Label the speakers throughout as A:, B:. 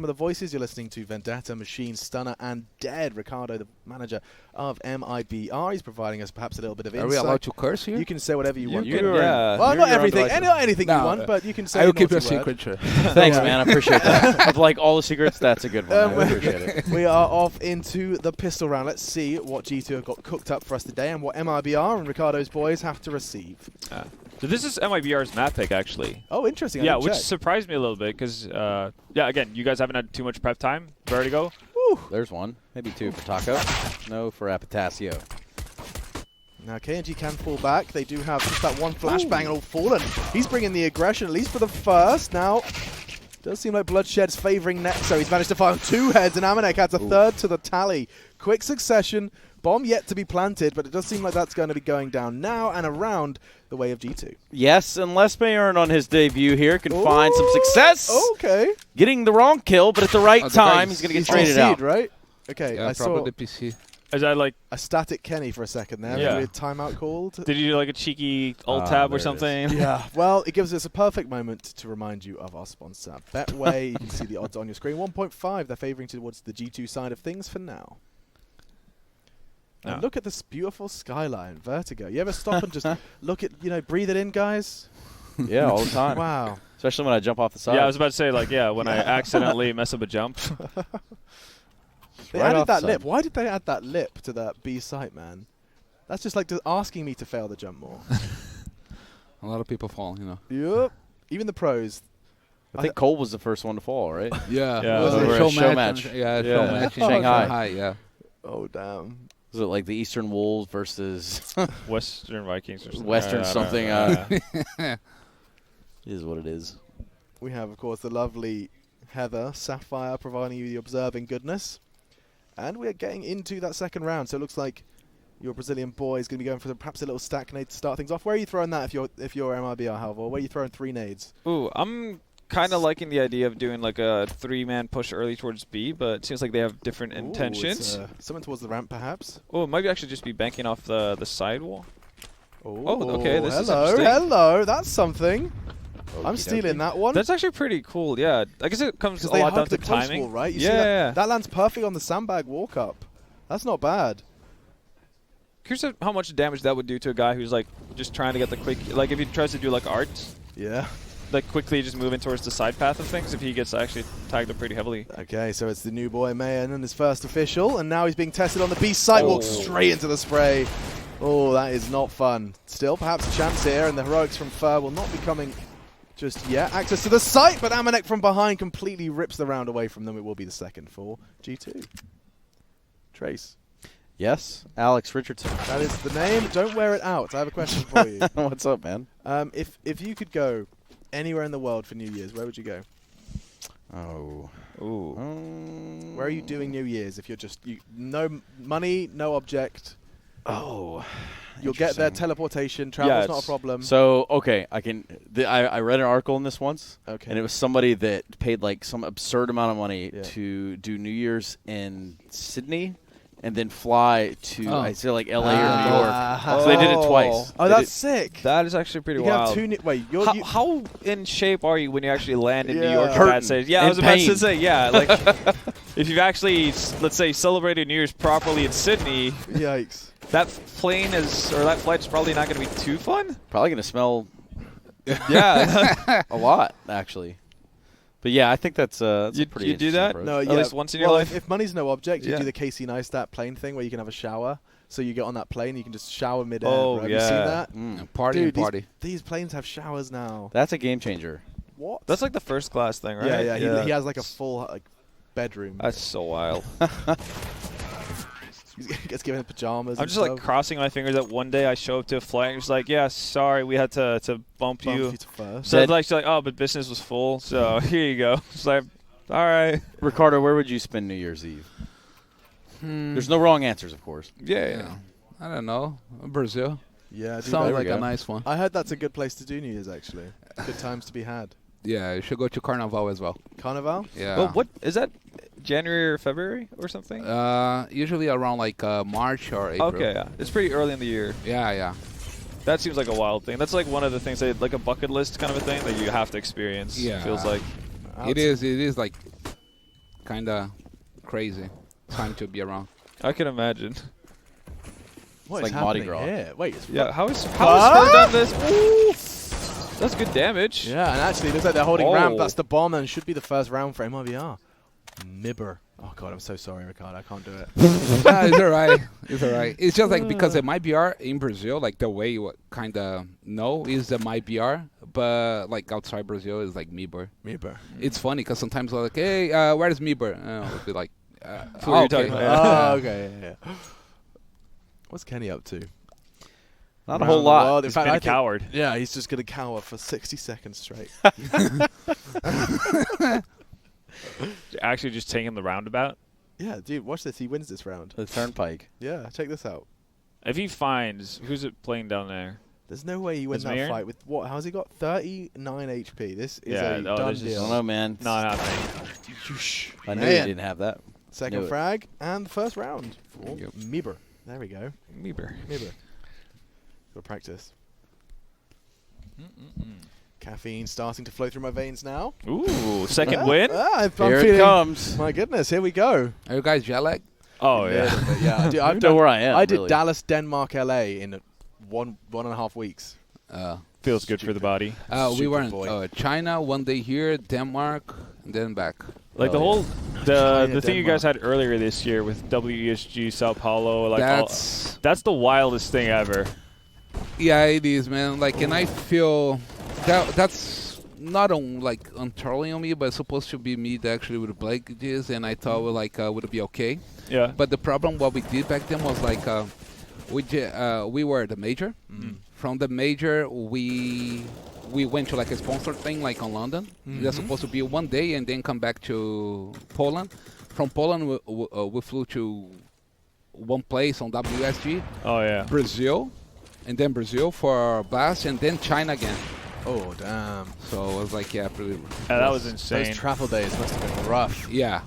A: Some of the voices you're listening to: Vendetta, Machine, Stunner, and Dead. Ricardo, the manager of MIBR, he's providing us perhaps a little bit of insight.
B: Are we allowed to curse here?
A: You can say whatever you want.
C: Yeah.
A: Well, not everything. Not anything you want, but you can say.
B: I will keep your
A: naughty word.
B: secret.
C: Thanks, man. I appreciate that. Of like all the secrets, that's a good one. I appreciate it.
A: We are off into the pistol round. Let's see what G2 have got cooked up for us today and what MIBR and Ricardo's boys have to receive.
D: So this is MIBR's map pick, actually.
A: Oh, interesting.
D: Yeah, which surprised me a little bit because, yeah, again, you guys haven't had too much prep time. Vertigo.
A: Woo.
C: There's one. Maybe two for Taco. No for Apotasio.
A: Now, KNG can fall back. They do have just that one flashbang and all fallen. He's bringing the aggression, at least for the first. Now, does seem like Bloodshed's favouring Nexo. He's managed to fire 2 heads, and Amanek adds a third to the tally. Quick succession. Bomb yet to be planted, but it does seem like that's going to be going down now and around the way of G2.
C: Yes, unless Bayern on his debut here can find some success.
A: Okay.
C: Getting the wrong kill, but at the right time, he's going to get traded out.
A: Right? Okay,
B: Yeah,
A: I
B: probably
A: saw
B: the PC.
D: Is that like
A: a static Kenny for a second there.
D: Yeah.
A: Weird timeout called.
D: Did you do like a cheeky alt tab or something?
A: Yeah. Well, it gives us a perfect moment to remind you of our sponsor, Betway. You can see the odds on your screen. 1.5. They're favouring towards the G2 side of things for now. And look at this beautiful skyline, Vertigo. You ever stop and just look at, breathe it in, guys?
C: Yeah, all the time.
A: Wow.
C: Especially when I jump off the side.
D: Yeah, I was about to say, like, when I accidentally mess up a jump.
A: They added that lip. Why did they add that lip to that B site, man? That's just like asking me to fail the jump more.
B: A lot of people fall, you know.
A: Yep. Even the pros.
C: I think Cole was the first one to fall, right?
B: Yeah.
D: Yeah.
C: Was it a show match?
B: Yeah,
C: Yeah.
B: show match in
C: Shanghai.
B: Yeah.
A: Oh, damn.
C: Was it like the Eastern Wolves versus
D: Western Vikings or something?
C: Western something?
D: Yeah.
C: Is what it is.
A: We have, of course, the lovely Heather Sapphire providing you the observing goodness. And we are getting into that second round. So it looks like your Brazilian boy is going to be going for perhaps a little stack nade to start things off. Where are you throwing that if you're MIBR, Halvor? Where are you throwing 3 nades?
D: Ooh, I'm kind of liking the idea of doing like a 3-man push early towards B, but it seems like they have different intentions.
A: Something towards the ramp, perhaps.
D: Oh, it might actually just be banking off the side wall.
A: Oh,
D: okay, this is
A: hello,
D: interesting.
A: hello. That's something. I'm stealing that one.
D: That's actually pretty cool, yeah. I guess it comes a
A: they
D: lot down
A: hug the
D: to
A: close
D: timing.
A: wall, right? You
D: yeah,
A: see
D: yeah.
A: that lands perfect on the sandbag walk-up. That's not bad.
D: Curious how much damage that would do to a guy who's like just trying to get the quick, like if he tries to do like art,
A: Yeah.
D: like quickly just moving towards the side path of things, if he gets actually tagged up pretty heavily.
A: Okay, so it's the new boy Mayan and his first official, and now he's being tested on the B side. Walks straight into the spray. Oh, that is not fun. Still, perhaps a chance here, and the heroics from Fur will not be coming just yet. Access to the site, but Amanek from behind completely rips the round away from them. It will be the second for G2. Trace.
C: Yes, Alex Richardson.
A: That is the name. Don't wear it out. I have a question for you.
C: What's up, man?
A: If you could go anywhere in the world for New Year's, where would you go?
C: Oh.
D: Ooh.
A: Where are you doing New Year's? If you're just no money, no object.
C: Oh.
A: You'll get there. Teleportation, travel's not a problem.
C: So okay, I read an article on this once.
A: Okay.
C: And it was somebody that paid like some absurd amount of money
A: Yeah.
C: to do New Year's in Sydney, and then fly to I say like LA or New York. So they did it twice.
A: Oh, that's sick.
D: That is actually pretty
A: You can
D: wild.
A: have wait,
D: How in shape are you when you actually land in New
A: Yeah.
D: York?
C: Hurting.
D: That says, yeah, I
C: In
D: was about to
C: pain.
D: say, yeah, like if you've actually, let's say, celebrated New Year's properly in Sydney,
A: Yikes.
D: that plane is, or that flight's probably not going to be too fun.
C: Probably gonna smell
D: Yeah.
C: a lot actually. But yeah, I think that's a pretty
D: you do
C: interesting
D: that?
C: approach.
A: No,
D: At
A: yeah.
D: least once in your
A: well,
D: life?
A: If money's no object, you
D: Yeah.
A: do the Casey Neistat plane thing where you can have a shower. So you get on that plane, you can just shower mid-air.
D: Oh,
A: right? Have you seen
D: yeah.
A: that?
B: Party
A: Dude,
B: and party.
A: These planes have showers now.
C: That's a game changer.
A: What?
D: That's like the first class thing, right?
A: Yeah, yeah. He has like a full bedroom.
D: That's so wild.
A: He gets given pajamas.
D: I'm
A: and
D: just like
A: stuff.
D: crossing my fingers that one day I show up to a flight and it's like, yeah, sorry, we had to bump
A: Bump
D: you.
A: you to first.
D: So it's like, she's like, oh, but business was full, so here you go. It's like, all right.
C: Ricardo, where would you spend New Year's Eve? There's no wrong answers, of course.
B: Yeah. I don't know. Brazil.
A: Yeah, dude,
B: Sounds
C: there we
B: like
C: go.
B: a nice one.
A: I heard that's a good place to do New Year's, actually. Good times to be had.
B: Yeah, you should go to Carnival as well.
A: Carnival?
B: Yeah.
D: Well, what is that? January or February or something?
B: Usually around like March or April.
D: Okay, yeah. It's pretty early in the year.
B: Yeah, yeah.
D: That seems like a wild thing. That's like one of the things, like a bucket list kind of a thing that you have to experience.
B: Yeah.
D: Feels like.
B: It is like kind of crazy time to be around.
D: I can imagine.
A: What
C: It's
A: is
C: like Mardi
A: happening
C: Gras.
A: here? Wait, it's
D: Yeah, how is her done this? Ooh, that's good damage.
A: Yeah, and actually, it looks like they're holding
D: Oh.
A: ramp. That's the bomb, and should be the first round for MIBR. MIBR. Oh god, I'm so sorry, Ricardo. I can't do it.
B: Nah, it's alright. It's alright. It's just like because the MIBR in Brazil, like the way you kind of know is the MIBR, but like outside Brazil is like MIBR.
A: MIBR.
B: It's funny because sometimes we're like, hey, where's MIBR? And I'll be like,
D: That's what you're talking about.
A: Oh, okay. Yeah. What's Kenny up to?
C: Not a
A: Around
C: whole
A: the
C: lot.
A: world. In
E: He's
A: fact,
E: been
A: I
E: a
A: think-
E: coward.
A: Yeah, he's just gonna cower for 60 seconds straight.
E: Actually, just taking the roundabout.
A: Yeah, dude, watch this. He wins this round.
C: The turnpike.
A: Yeah, check this out.
E: If he finds who's it playing down there?
A: There's no way he wins
E: Is
A: that
E: Mayer?
A: fight with what? How's he got 39 HP? This is
E: Yeah,
A: a
E: oh,
A: done
E: this is-
C: I
A: deal.
C: don't know, man.
E: Not happening.
C: I knew
A: Man.
C: he didn't have that.
A: Second
C: Knew it.
A: frag and the first round for
B: Yep.
A: MIBR. There we go.
D: MIBR.
A: MIBR. Got practice. Caffeine starting to flow through my veins now.
E: Ooh, second win.
A: I'm
C: Here it
A: feeling.
C: comes.
A: My goodness, here we go.
B: are you guys jet lagged?
E: Oh yeah.
A: Yeah, dude,
C: I
A: I've
C: know
A: done.
C: where I am.
A: I did
C: really.
A: Dallas, Denmark, LA in 1.5 weeks.
E: Feels good for the body.
B: We
A: Stupid
B: were in
A: boy.
B: China one day here, Denmark, and then back.
E: Like
C: Oh,
E: the
C: yeah.
E: whole
A: China,
E: the thing you guys
A: Denmark.
E: had earlier this year with WESG Sao Paulo, like
B: That's
E: that's the wildest thing ever.
B: yeah, it is, man. Like, and I feel that's not on like entirely on me, but it's supposed to be me that actually would break this, and I thought like would be okay.
E: Yeah.
B: But the problem what we did back then was like we were the major. From the major, we went to like a sponsored thing like on London. That's supposed to be one day and then come back to Poland. From Poland, we flew to one place on WSG,
E: Oh yeah.
B: Brazil, and then Brazil for Blast, and then China again.
A: Oh, damn.
B: So it was like, yeah, pretty,
E: Yeah, that was
A: Those
E: insane.
A: travel days must have been rough.
B: yeah.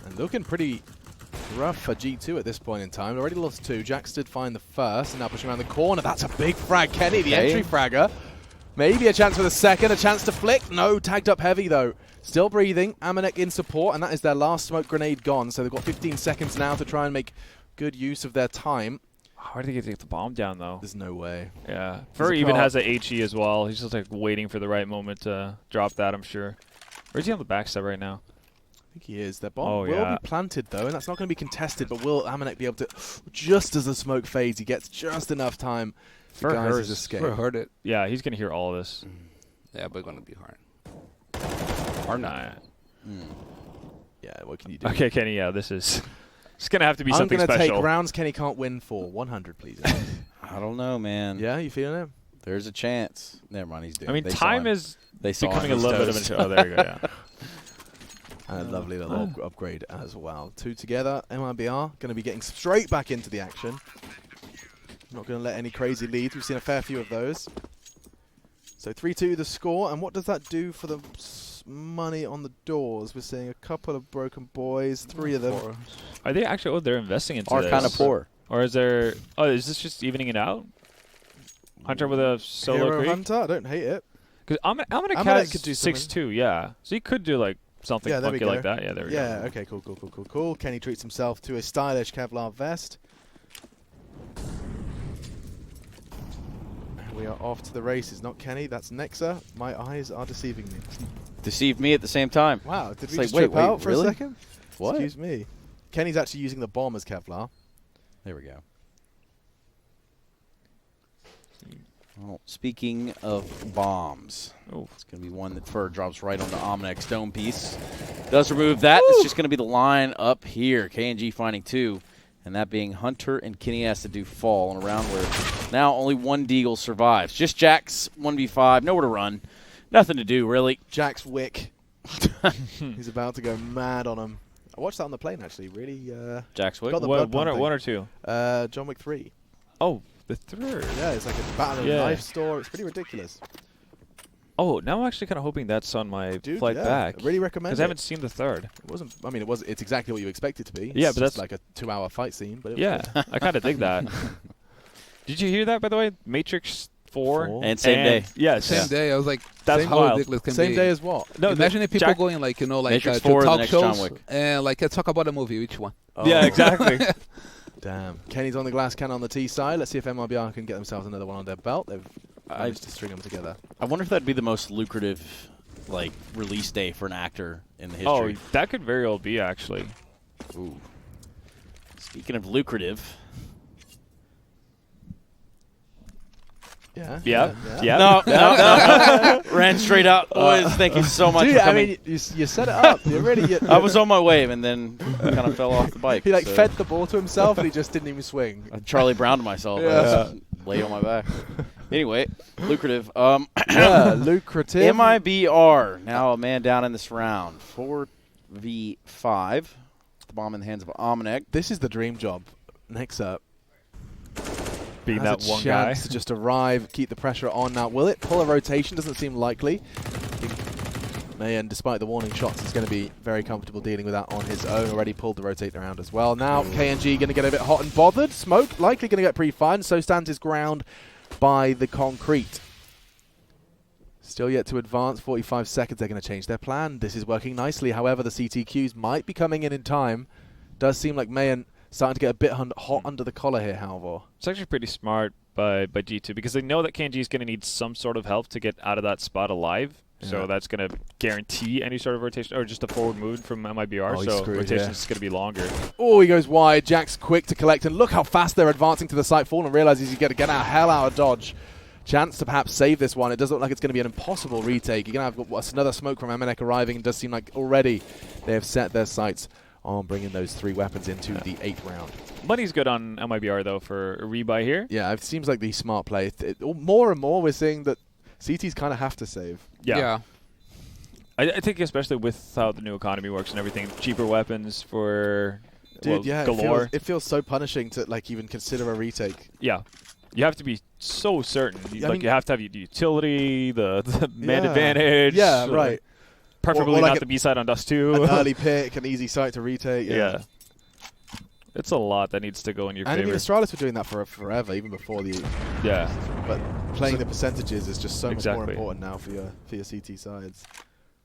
A: And looking pretty rough for G2 at this point in time. Already lost 2. Jax did find the first, and now pushing around the corner. That's a big frag. Kenny, the
C: Okay.
A: entry fragger. Maybe a chance for the second, a chance to flick. No, tagged up heavy though. Still breathing. Amanek in support, and that is their last smoke grenade gone. So they've got 15 seconds now to try and make good use of their time.
E: How did they get the bomb down though?
A: There's no way.
E: Yeah.
A: There's
E: Fur
A: a
E: even
A: car.
E: has a HE as well. He's just like waiting for the right moment to drop that, I'm sure. Where's he on the backside right now?
A: I think he is. Their bomb
E: Oh,
A: will
E: yeah.
A: be planted though, and that's not going to be contested, but will Amanek be able to, just as the smoke fades, he gets just enough time to
E: Fur
A: guide
E: hers
A: his
E: is
A: escape.
B: We heard it.
E: Yeah, he's gonna hear all of this.
B: Yeah, but gonna be hard.
E: Or not.
A: Yeah, what can you do?
E: Okay, Kenny, yeah, this is it's gonna have to be
A: I'm
E: something
A: going to take
E: special.
A: rounds Kenny can't win for. 100, please.
C: I don't know, man.
A: Yeah, you feeling it?
C: There's a chance. Never mind, he's doing.
E: I mean,
C: They saw
E: time
C: him.
E: is
C: They saw
E: becoming
C: him.
E: a
C: He's
E: little bit of
C: toast.
E: an. Oh, there you go. Yeah.
A: And a lovely little upgrade as well. 2 together. MIBR going to be getting straight back into the action. Not going to let any crazy leads. We've seen a fair few of those. So 3-2 the score. And what does that do for the money on the doors? We're seeing a couple of broken boys. 3 of them.
E: Are they actually? Oh, they're investing into
C: Are
E: this.
C: kind of poor.
E: Or is there? Oh, is this just evening it out? Hunter with a solo
A: Hero
E: creep.
A: Hunter. I don't hate it.
E: Because Amanek
A: Amanek
E: has
A: could do
E: 6-2. Yeah. So he could do like something
A: Yeah, there we
E: funky
A: go.
E: like that. Yeah, there we go.
A: Yeah, okay, cool. Kenny treats himself to a stylish Kevlar vest. And we are off to the races. Not Kenny, that's Nexa. My eyes are deceiving me.
C: Deceived me at the same time.
A: Wow, did
C: It's
A: we
C: like,
A: just
C: wait,
A: trip out for
C: really?
A: a second?
C: What?
A: Excuse me. Kenny's actually using the bomb as Kevlar.
C: There we go. Well, speaking of bombs,
E: Oh.
C: it's going to be one that Fur drops right onto Ominek's dome piece. Does remove that. It's just going to be the line up here. KNG finding 2, and that being Hunter and Kenny has to do fall in a round where now only one Deagle survives. Just Jax, 1v5, nowhere to run. Nothing to do, really.
A: Jax Wick. He's about to go mad on him. I watched that on the plane, actually. Really,
C: Jax Wick.
A: got the
E: One,
A: blood
E: one,
A: pumping.
E: or 2.
A: John Wick 3.
E: Oh, the third.
A: Yeah, it's like a battle of
E: Yeah.
A: knife store. It's pretty ridiculous.
E: Oh, now I'm actually kind of hoping that's on my
A: Dude,
E: flight
A: yeah,
E: back.
A: I really recommend
E: Because
A: it.
E: I haven't seen the third.
A: It wasn't. I mean, it's exactly what you expect it to be.
E: Yeah,
A: It's
E: but
A: just
E: that's-
A: like a 2-hour fight scene. But it was
E: Yeah,
A: good.
E: I kind of dig that. Did you hear that, by the way? Matrix 4.
C: And same day.
E: Yes.
B: Same day. I was like,
E: That's
B: how
E: wild.
B: ridiculous can
A: Same
B: be.
A: day as what?
E: No,
B: Imagine if people
E: Jack-
B: going like, you know, like
C: Matrix
B: to
C: 4 the
B: talk
C: next John
B: shows
C: Wick.
B: and like talk about a movie. Which one?
E: Yeah, exactly.
A: Damn. Kenny's on the glass can on the T side. Let's see if MIBR can get themselves another one on their belt. They've managed to string them together.
C: I wonder if that'd be the most lucrative, like, release day for an actor in the
E: Oh,
C: history.
E: that could very well be, actually.
C: Ooh. Speaking of lucrative.
A: Yeah.
E: Yeah.
C: No. Ran straight out. Boys, thank you so much
A: Dude,
C: for
A: I
C: coming.
A: mean, you set it up. You really.
C: I was on my way and then kind of fell off the bike.
A: He like
C: so
A: fed the ball to himself and he just didn't even swing.
C: I Charlie Brown to myself.
A: Yeah.
C: I just lay on my back. Anyway, lucrative.
A: Yeah, lucrative.
C: MIBR now a man down in this round. 4v5. The bomb in the hands of Omnic.
A: This is the dream job. Next up.
E: Being
A: Has
E: that
A: a
E: one guy.
A: chance to just arrive, keep the pressure on. Now, will it pull a rotation? Doesn't seem likely. Mayan, despite the warning shots, is going to be very comfortable dealing with that on his own. Already pulled the rotate around as well. Now, KNG going to get a bit hot and bothered. Smoke likely going to get pre-fired, so stands his ground by the concrete. Still yet to advance. 45 seconds. They're going to change their plan. This is working nicely. However, the CTQs might be coming in time. Does seem like Mayan starting to get a bit hot under the collar here, Halvor.
E: It's actually pretty smart by G2 because they know that KNG is going to need some sort of help to get out of that spot alive.
A: Yeah.
E: So that's going to guarantee any sort of rotation or just a forward move from MIBR.
A: Oh, he's
E: so
A: screwed,
E: rotation
A: yeah.
E: is going to be longer.
A: Oh, he goes wide. Jack's quick to collect, and look how fast they're advancing to the site fall and realizes he's got to get out hell out of dodge. Chance to perhaps save this one. It does look like it's going to be an impossible retake. You're going to have another smoke from Amanek arriving. It does seem like already they have set their sights on bringing those 3 weapons into the 8th round.
E: Money's good on MIBR, though, for a rebuy here.
A: Yeah, it seems like the smart play. More and more we're seeing that CTs kind of have to save.
E: Yeah. I think especially with how the new economy works and everything, cheaper weapons for galore.
A: It feels so punishing to like even consider a retake.
E: Yeah. You have to be so certain.
A: I mean,
E: you have to have the utility, the man advantage.
A: Yeah, right.
E: Preferably
A: or like
E: not the B-side on Dust 2.
A: An early pick, an easy site to retake.
E: Yeah. It's a lot that needs to go in your
A: And I mean,
E: favor.
A: Astralis were doing that for forever, even before the.
E: Yeah.
A: But playing the percentages is just so much more
E: Exactly.
A: important now for your CT sides.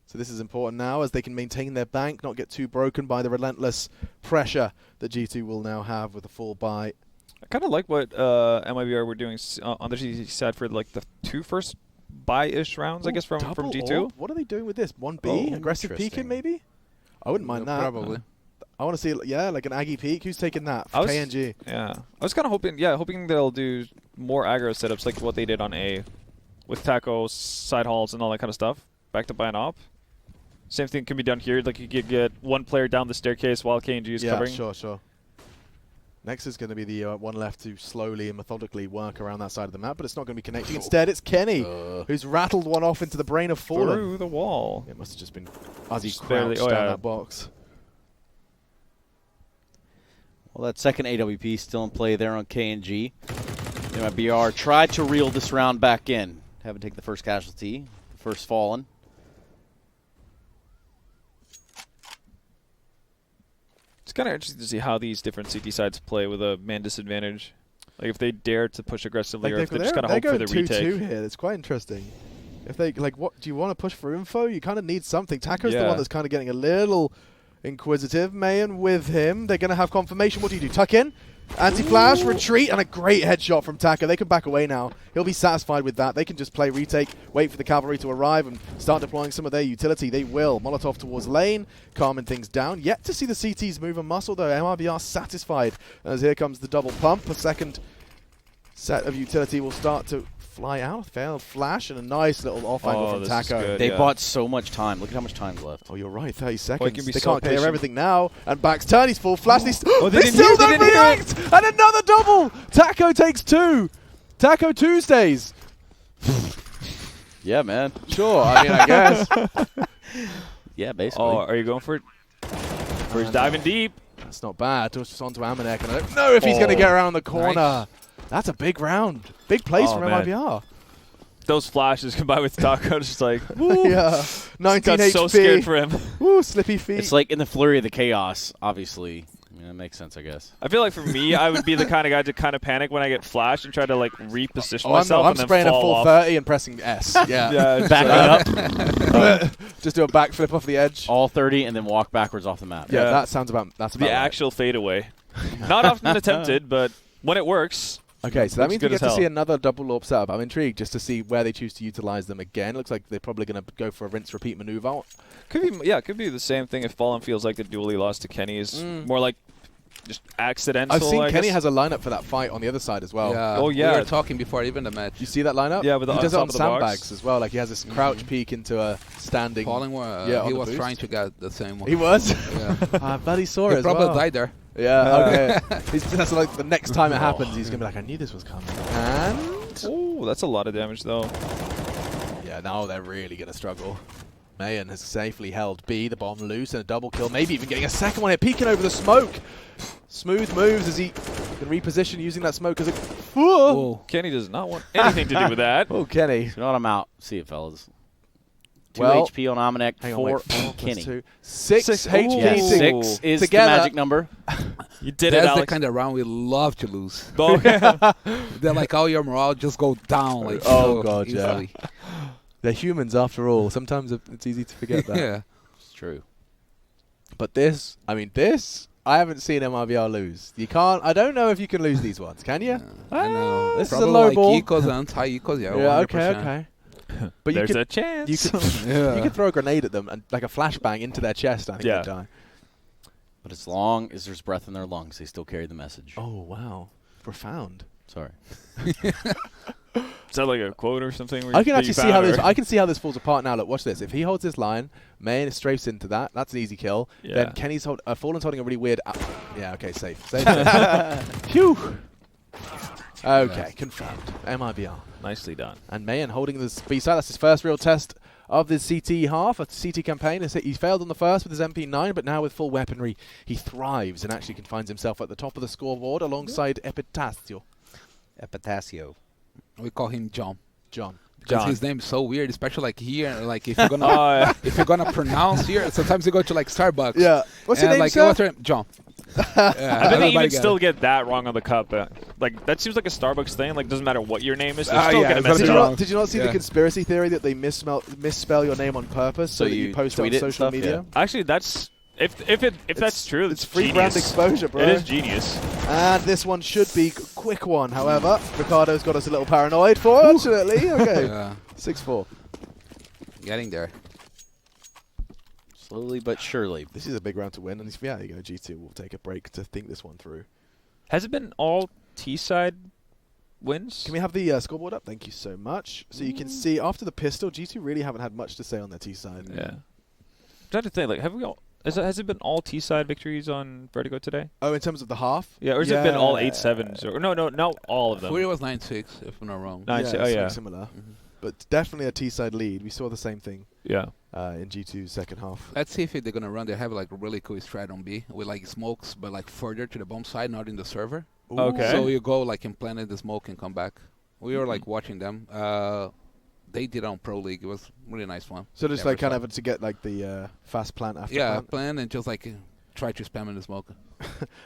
A: So this is important now as they can maintain their bank, not get too broken by the relentless pressure that G2 will now have with a full buy.
E: I kind of like what MIBR were doing on the GT side for like the 2 first buy-ish rounds, I guess, from
A: Double
E: G2.
A: orb? What are they doing with this? 1B?
C: Oh,
A: Aggressive peeking,
C: interesting.
A: maybe? I wouldn't mind that.
B: Probably.
A: I want to see, like an Aggie peek. Who's taking that?
E: I was-
A: KNG.
E: Yeah. I was kind of hoping they'll do more aggro setups like what they did on A with tacos, side halls, and all that kind of stuff. Backed up by an op. Same thing can be done here. Like you could get one player down the staircase while KNG is covering.
A: Sure. Next is going to be the one left to slowly and methodically work around that side of the map, but it's not going to be connecting. Instead, it's Kenny, who's rattled one off into the brain of Fallen.
E: Through the wall.
A: It must have just been as he
E: Just barely-
A: crouched down
E: yeah.
A: that box.
C: Well, that second AWP still in play there on KNG. MIBR tried to reel this round back in. Haven't taken the first casualty. The first fallen.
E: It's kind of interesting to see how these different CT sides play with a man disadvantage. Like if they dare to push aggressively, or if they're just kind of hope for the
A: going 2-2
E: retake.
A: here. It's quite interesting. If they what do you want to push for info? You kind of need something. Taco's the
E: Yeah.
A: one that's kind of getting a little inquisitive. Mayan with him. They're going to have confirmation. What do? Tuck in? Anti-flash, retreat, and a great headshot from Taco. They can back away now. He'll be satisfied with that. They can just play retake, wait for the cavalry to arrive, and start deploying some of their utility. They will. Molotov towards lane, calming things down. Yet to see the CTs move a muscle, though. MIBR satisfied as here comes the double pump. A second set of utility will start to fly out. Failed flash, and a nice little off angle from
E: this is
A: Taco.
E: good.
C: They
E: Yeah.
C: bought so much time. Look at how much time's left.
A: Oh, you're right. 30 seconds.
E: can be
A: They
E: so
A: can't clear
E: patient.
A: everything now. And back's turn. He's full flash. They
E: they
A: they
E: didn't
A: still
E: hear- they
A: don't
E: didn't hear
A: react. And another double. Taco takes 2. Taco Tuesdays.
C: Yeah, man.
A: Sure. I mean, I guess.
C: Yeah, basically.
E: Oh, are you going for it? First diving deep.
A: That's not bad. Just onto Amanek. And I don't know if he's going to get around the corner.
B: Nice.
A: That's a big round. Big place
E: Oh,
A: from
E: man.
A: MIBR.
E: Those flashes combined with Taco, just like
A: Yeah. 19
E: got
A: HP.
E: so scared for him.
A: Woo, slippy feet.
C: It's like in the flurry of the chaos, obviously. You That makes sense, I guess.
E: I feel like for me, I would be the kind of guy to kind of panic when I get flashed and try to like reposition
A: I'm
E: myself and
A: spraying
E: then
A: a
E: fall
A: full
E: off.
A: 30 and pressing S. Yeah.
E: Yeah,
C: Back it up,
A: Just do a backflip off the edge.
C: all 30, and then walk backwards off the map.
A: Yeah,
E: Yeah.
A: that sounds about. That's about
E: the
A: right.
E: actual fadeaway. Not often attempted, but when it works.
A: Okay, so that
E: Looks
A: means we
E: good
A: get
E: as
A: to
E: hell.
A: see another double AWP setup. I'm intrigued just to see where they choose to utilize them again. Looks like they're probably going to go for a rinse-repeat maneuver.
E: Could be, yeah, it could be the same thing if Fallen feels like the duel he lost to Kenny is more like just accidental.
A: I've seen
E: I
A: Kenny
E: guess.
A: has a lineup for that fight on the other side as well.
B: Yeah.
E: Oh, yeah.
B: We were talking before even the match.
A: You see that lineup?
E: Yeah, with the
A: he does it
E: on
A: on
E: top of the box.
A: sandbags as well. Like he has this crouch peek into a standing.
B: Falling,
A: Yeah, on
B: he
A: the
B: was
A: boost.
B: trying to get the same one.
A: He was.
B: Yeah.
A: I bet he saw
B: He
A: it as
B: probably
A: well.
B: died there.
A: Yeah. Okay. That's like the next time it happens, he's gonna be like, I knew this was coming. And
E: Oh, that's a lot of damage though.
A: yeah, now they're really gonna struggle. Mayan has safely held B, the bomb loose, and a double kill, maybe even getting a second one here, peeking over the smoke. Smooth moves as he can reposition using that smoke as a. Whoa!
E: Kenny does not want anything to do with that.
A: Oh, Kenny.
C: You know what? I'm out. See it, fellas. 2
A: Well,
C: HP on Amanek,
A: Hang on,
C: 4
A: wait.
C: on
A: 4 plus
C: Kenny.
A: 2. 6
E: Six.
A: HP.
E: Ooh.
C: Yeah,
E: Ooh.
C: 6 is
A: Together.
C: the magic number.
E: You did it,
B: That's the
E: Alex.
B: kind of round we love to lose.
E: Oh, yeah.
B: They're like all your morale just go down. Like
A: Oh,
B: so
A: God, yeah.
B: easily.
A: They're humans after all. Sometimes it's easy to forget that.
B: Yeah.
C: It's true.
A: But this, I mean, I haven't seen MIBR lose. You can't. I don't know if you can lose these ones. Can you?
B: I know.
A: This is a
B: Probably
A: low
B: like
A: ball.
B: Equals and anti-equals, yeah.
A: Yeah.
B: 100%.
A: Okay. But
E: There's
A: you
E: a
A: could,
E: chance.
A: you could,
B: Yeah.
A: you could throw a grenade at them and like a flashbang into their chest. I think
E: Yeah.
A: they'd die.
C: But as long as there's breath in their lungs, they still carry the message.
A: Oh wow, profound.
C: Sorry.
E: Is that like a quote or something?
A: I can
E: that
A: actually
E: you
A: see
E: found,
A: how this.
E: or-
A: I can see how this falls apart now. Look, watch this. If he holds this line, Mayan strafes into that. That's an easy kill.
E: Yeah.
A: Then Kenny's Fallen's holding a really weird. Yeah. Okay. Safe. Safe. Phew. Okay. Confirmed. MIBR.
E: Nicely done.
A: And Mayan holding this B side. That's his first real test of the CT half, a CT campaign. He failed on the first with his MP9, but now with full weaponry, he thrives and actually finds himself at the top of the scoreboard alongside Epitasio.
B: We call him John.
A: John.
B: Because
E: John.
B: his name is so weird, especially like here, like if you're gonna if you're gonna pronounce here, sometimes you go to like Starbucks.
A: Yeah. What's your
B: and
A: name,
B: like,
A: sir?
B: what's your name? John. Yeah,
E: I bet they
B: everybody
E: even
B: get
E: still
B: it.
E: get that wrong on the cup. Like that seems like a Starbucks thing. Like doesn't matter what your name is, they're
B: Ah,
E: still
B: yeah,
E: gonna
B: it's
E: mess
B: gotta
E: it
B: be
E: up.
B: wrong.
A: Did you not see the
B: Yeah.
A: conspiracy theory that they misspell your name on purpose so that you
C: you
A: post it on
C: tweet it and
A: social
C: stuff,
A: media?
E: Actually, that's if that's true,
A: It's free brand
E: genius.
A: exposure, bro.
E: It is genius.
A: And this one should be a quick one. However, Ricardo's got us a little paranoid, fortunately. Okay.
B: Yeah,
A: 6-4.
B: getting there.
C: Slowly but surely.
A: This is a big round to win, and yeah, you go. G2 will take a break to think this one through.
E: Has it been all T side wins?
A: Can we have the scoreboard up? Thank you so much. So you can see after the pistol, G2 really haven't had much to say on their T side.
E: Yeah. I'm trying to think. Like, have we all? Has it been all T side victories on Vertigo today?
A: Oh, in terms of the half?
E: Yeah, or has it been all 8-7s? Or no, not all of them.
B: Fury was 9-6, if I'm not wrong.
E: Nine-
A: yeah,
E: oh,
A: something
E: yeah.
A: similar.
B: Mhm.
A: But definitely a T side lead. We saw the same thing
E: Yeah.
A: in G2's second half.
B: Let's see if they're gonna run. They have like a really cool strat on B with like smokes, but like further to the bomb side, not in the server.
E: Okay.
B: So you go like and plant the smoke and come back. We were like watching them. They did on Pro League. It was a really nice one.
A: So just
B: Yeah,
A: like
B: we
A: kind
B: saw.
A: of to get like the fast plant after
B: Yeah,
A: plant.
B: plan and just like try to spam in the smoke.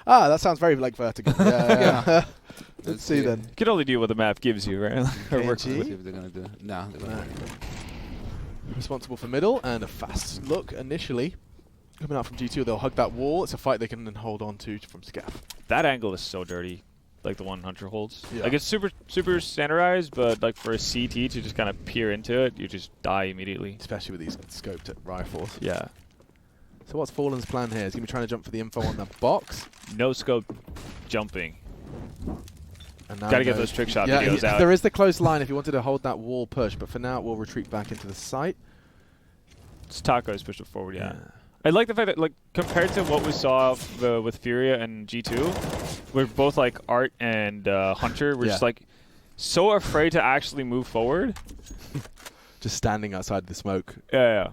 A: Ah, that sounds very like Vertigo. Yeah.
B: Yeah.
A: Let's see then.
E: You can only do what the map gives you, right? Or work
A: KNG?
B: Let's see if they're gonna do. No, they're gonna.
A: Responsible for middle and a fast look initially. Coming out from G2, they'll hug that wall. It's a fight they can then hold on to from Scaff.
E: That angle is so dirty, like the one Hunter holds.
A: Yeah.
E: Like it's super standardized, but like for a CT to just kind of peer into it, you just die immediately.
A: Especially with these scoped rifles.
E: Yeah.
A: So what's Fallen's plan here? He's going to be trying to jump for the info on the box.
E: No scope jumping.
A: And now
E: Gotta
A: he
E: get
A: knows-
E: those trick shot
A: yeah,
E: videos out.
A: There is the close line if you wanted to hold that wall push, but for now we'll retreat back into the site.
E: It's Taco's pushed it forward, yeah. I like the fact that, like, compared to what we saw with Furia and G2, we're both like Art and Hunter. We're just like so afraid to actually move forward.
A: Just standing outside the smoke.
E: Yeah.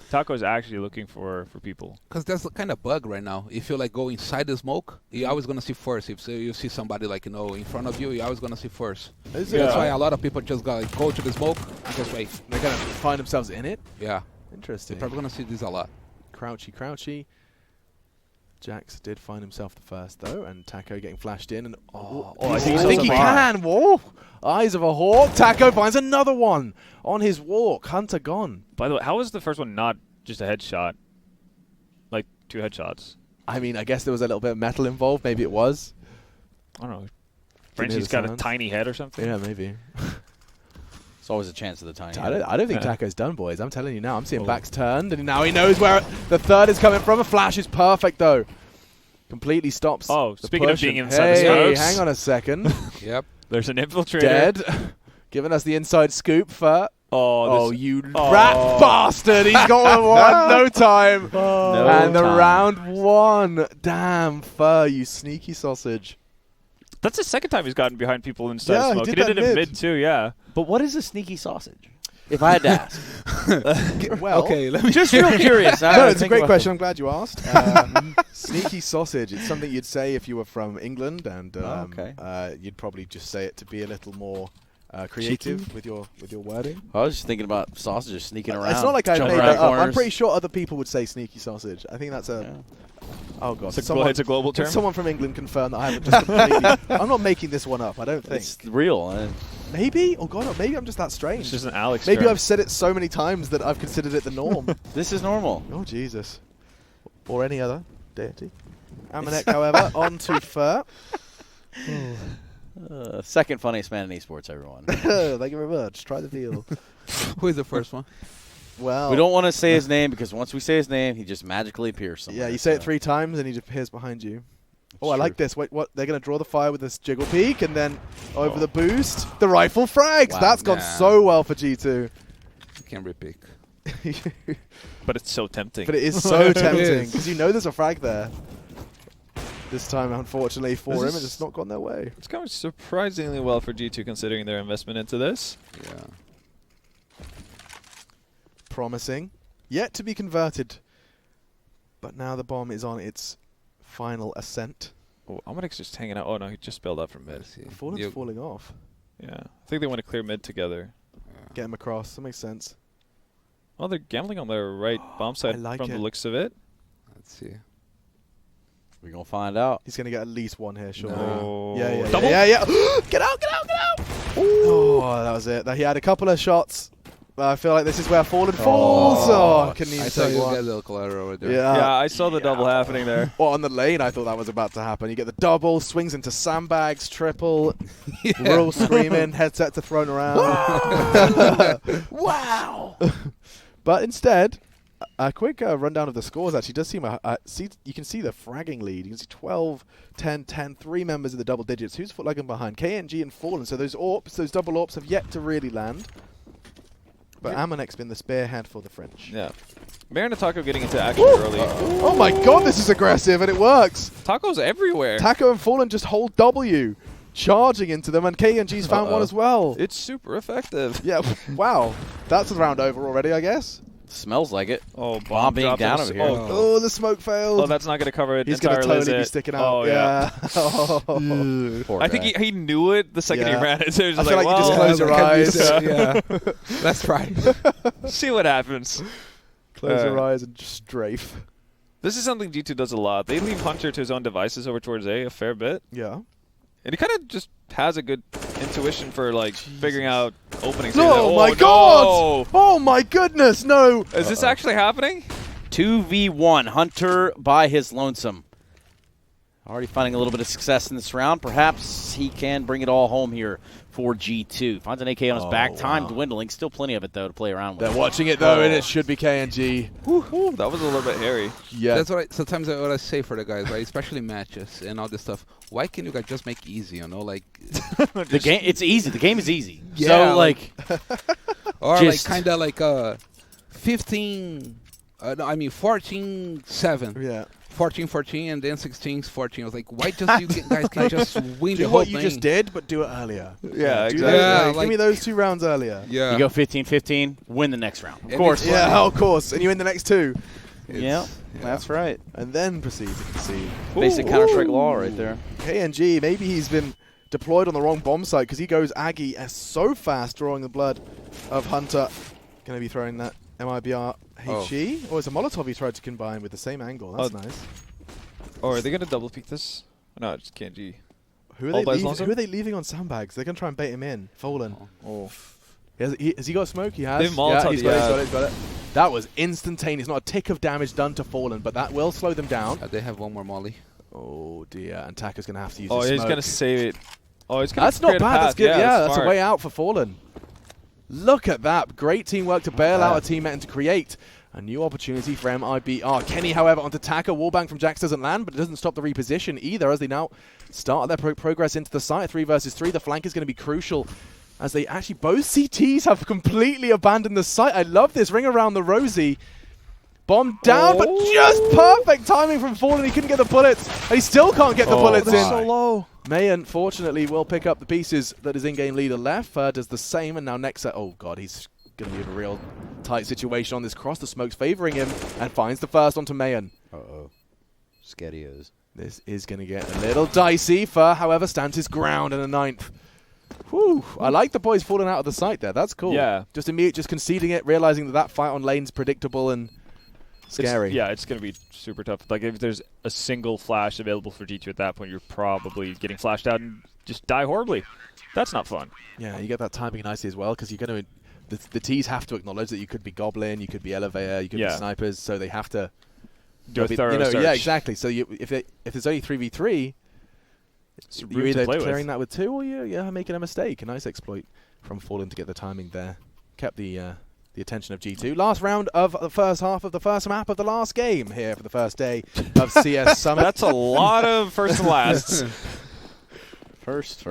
E: Taco's actually looking for people.
B: Because that's the kind of bug right now. If you like go inside the smoke, you're always gonna see first. If you see somebody like in front of you, you're always gonna see first.
A: Is
E: Yeah.
B: That's why a lot of people just go to the smoke and just wait.
A: They're going to find themselves in it?
B: Yeah,
A: Interesting.
B: you're probably gonna see this a lot.
A: Crouchy. Jax did find himself the first, though, and Taco getting flashed in. And
E: I
A: think he can. Whoa! Eyes of a hawk. Taco finds another one on his walk. Hunter gone.
E: By the way, how was the first one not just a headshot? Like 2 headshots.
A: I mean, I guess there was a little bit of metal involved. Maybe it was.
E: I don't know.
A: hear
E: Frenchie's
A: the
E: got a
A: sounds.
E: tiny head or something.
A: Yeah, maybe.
C: It's always a chance of the tiny.
A: I don't think
E: Yeah.
A: Taco's done, boys. I'm telling you now. I'm seeing
E: Oh.
A: backs turned, and now he knows where the third is coming from. A flash is perfect, though. Completely stops.
E: Oh,
A: the
E: speaking of
A: push
E: being
A: and-
E: inside the
A: hey,
E: scopes.
A: hang on a second.
B: Yep.
E: There's an infiltrator.
A: Dead. Giving us the inside scoop for.
E: Oh,
A: Oh, you rat bastard! He's got one. No time.
C: No
A: and the
C: time.
A: round 1. Damn, Fur, you sneaky sausage.
E: that's the second time he's gotten behind people inside
A: Yeah, he
E: smoke.
A: did
E: He did
A: that
E: it in
A: mid.
E: mid too, yeah.
C: But what is a sneaky sausage? If I had to ask.
A: Well,
B: Okay, let me
C: Just real curious.
A: No, it's a great question. I'm glad you asked. Sneaky sausage. It's something you'd say if you were from England, and
C: okay.
A: you'd probably just say it to be a little more creative with your wording.
C: I was just thinking about sausages sneaking around.
A: It's not like I
C: jumping
A: made
C: around
A: that up. I'm
C: corners.
A: pretty sure other people would say sneaky sausage. I think that's a.
C: Yeah.
A: Oh god,
E: It's a global
A: can
E: term.
A: someone from England confirm that I haven't just completely. I'm not making this one up. I don't think.
C: It's real.
A: Maybe. Oh god, maybe I'm just that strange.
E: It's just an Alex
A: Maybe
E: term.
A: I've said it so many times that I've considered it the norm.
C: This is normal.
A: Oh Jesus. Or any other deity. Amanek, however, on to Fur.
C: Second funniest man in esports, everyone.
A: Thank you very much. Try the deal.
B: Who is the first one?
A: Well,
C: We don't want to say his name because once we say his name, he just magically appears somewhere.
A: yeah, you say it
C: so
A: 3 times and he just appears behind you.
C: it's
A: Oh, I like
C: true.
A: this. Wait, what? They're going to draw the fire with this jiggle peek and then over the boost. The rifle frags.
C: Wow,
A: That's gone
B: nah.
A: so well for G2.
B: Can't repick.
E: But it's so tempting.
A: But it is so
B: It
A: tempting
B: is.
A: because you know there's a frag there. This time, unfortunately, for
E: This
A: him,
E: is-
A: it's not gone their way.
E: It's going surprisingly well for G2 considering their investment into this.
B: Yeah.
A: Promising. Yet to be converted. But now the bomb is on its final ascent.
E: Oh, Amadek's just hanging out. Oh no, he just spilled out from mid.
B: Let's see.
A: Fallen's
B: You-
A: falling off.
E: Yeah. I think they want to clear mid together.
A: Get him across. That makes sense.
E: Well, they're gambling on their right bomb side
A: like
E: from
A: it.
E: the looks of it.
B: Let's see.
C: We're going to find out.
A: He's going to get at least one here, surely.
E: No.
A: Yeah, yeah,
E: Double?
A: yeah, yeah. Get out, get out, get out! Oh, that was it. He had a couple of shots. I feel like this is where Fallen falls. Oh, can he
B: I saw
A: take
B: you
A: one?
B: get the collateral over there.
E: Yeah, I saw the double happening there.
A: Well, on the lane, I thought that was about to happen. You get the double, swings into sandbags, triple.
B: Yeah.
A: We're all screaming, headsets are thrown around.
C: Wow!
A: But instead, a quick rundown of the scores actually does seem. You can see the fragging lead. You can see 12, 10, 10, 3 members in the double digits. Who's lagging behind? KNG and Fallen. So those AWPs, those double AWPs have yet to really land. But Amonek's been the spearhead for the French.
E: Yeah. Baron and Taco getting into action early.
A: Oh my god, this is aggressive, and it works.
E: Taco's everywhere.
A: Taco and Fallen just hold W, charging into them, and KNG's found one as well.
E: It's super effective.
A: Yeah, wow. That's a round over already, I guess.
C: Smells like it.
E: Oh,
C: Bomb being
E: dropped
C: down
E: on
C: over
E: us.
C: here.
E: Oh,
A: Oh, the smoke failed.
E: oh, that's not going to cover it
A: He's going to
E: entirely.
A: totally be
E: is it?
A: sticking out.
E: Oh,
A: yeah.
C: Poor
E: I
C: guy.
E: think he knew it the second
A: Yeah.
E: he ran it. So he was
A: I
E: just
A: feel
E: like,
A: like you just
E: well,
A: close your eyes.
B: Yeah. Let's try.
E: see what happens.
A: Close your eyes and just strafe.
E: This is something G2 does a lot. They leave Hunter to his own devices over towards A fair bit.
A: Yeah.
E: And he kind of just has a good intuition for like figuring out openings.
A: Oh, my god! Oh my goodness, no!
E: Is this actually happening?
C: 2v1. Hunter by his lonesome. Already finding a little bit of success in this round. Perhaps he can bring it all home here for G2. Finds an AK on his back. Time dwindling. Still plenty of it, though, to play around with.
A: They're watching it, though, and it should be KNG.
E: Ooh, that was a little bit hairy.
A: Yeah.
B: That's what sometimes what I say for the guys, right? Especially matches and all this stuff. Why can't you guys just make easy? You know, like
C: The game. It's easy. The game is easy.
B: Yeah,
C: So, like
B: or
C: Just-
B: like kind of like 15. No, I mean 14-7.
A: Yeah.
B: 14-14 and then 16-14. I was like, why just you guys can just win the
A: Do
B: whole
A: what you
B: thing?
A: just did, but do it earlier.
E: Yeah,
A: Do
E: exactly.
A: that.
B: Yeah,
A: Give
B: like-
A: me those 2 rounds earlier.
B: Yeah.
C: you go 15-15, win the next round. Of
B: And
C: course.
B: it's
A: Yeah, of course. And you win the next 2.
C: Yeah, that's right.
A: And then proceed to concede.
C: Basic Counter-Strike law right there.
A: KNG, maybe he's been deployed on the wrong bomb site because he goes Aggie so fast, drawing the blood of Hunter. Going to be throwing that MIBR HE. Or it's a Molotov he tried to combine with the same angle. That's nice.
E: Or are they going to double peek this? No, it's KNG.
A: Who are,
E: All
A: they
E: by
A: leaving,
E: Lonzo?
A: who are they leaving on sandbags? They're going to try and bait him in. Fallen.
E: Oh.
A: Has he got smoke? He has.
E: They've Molotov,
A: he's got it, he's got it. That was instantaneous. Not a tick of damage done to Fallen, but that will slow them down.
B: They have one more molly.
A: Oh dear, and Taka's going to have to use
E: Oh,
A: his
E: he's
A: smoke.
E: going to save it. Oh, he's going to
A: That's not bad. That's good. Yeah, that's a
E: smart.
A: way out for Fallen. Look at that. Great teamwork to bail out a teammate and to create a new opportunity for MIBR. Kenny, however, onto Taka. Wallbang from Jax doesn't land, but it doesn't stop the reposition either as they now start their progress into the site. 3 versus 3. The flank is going to be crucial as they actually, both CTs have completely abandoned the site. I love this. Ring around the Rosie. Bomb down, but just perfect timing from Fallen. He couldn't get the bullets, and he still can't get the bullets in.
E: So low.
A: Mayan, fortunately, will pick up the pieces that his in-game leader left. Does the same, and now Nexa, oh god, he's going to be in a real tight situation on this cross. The smoke's favoring him, and finds the first onto Mayan.
C: Uh-oh. Scarios.
A: This is going to get a little dicey. Fur, however, stands his ground in the 9th. Whew, I like the boys falling out of the site there. That's cool.
E: Yeah.
A: Just conceding it, realizing that fight on lane's predictable and scary.
E: It's going to be super tough. Like, if there's a single flash available for G2 at that point, you're probably getting flashed out and just die horribly. That's not fun.
A: Yeah, you get that timing nicely as well, because you're going to... The T's have to acknowledge that you could be Goblin, you could be Elevator, you could be Snipers, so they have to...
E: Do a thorough search.
A: Yeah, exactly. So if there's only 3v3, you're either clearing that with 2 or you're making a mistake. A nice exploit from Fallen to get the timing there. Kept the attention of G2. Last round of the first half of the first map of the last game here for the first day of CS Summit.
E: That's a lot of first and lasts.
C: First.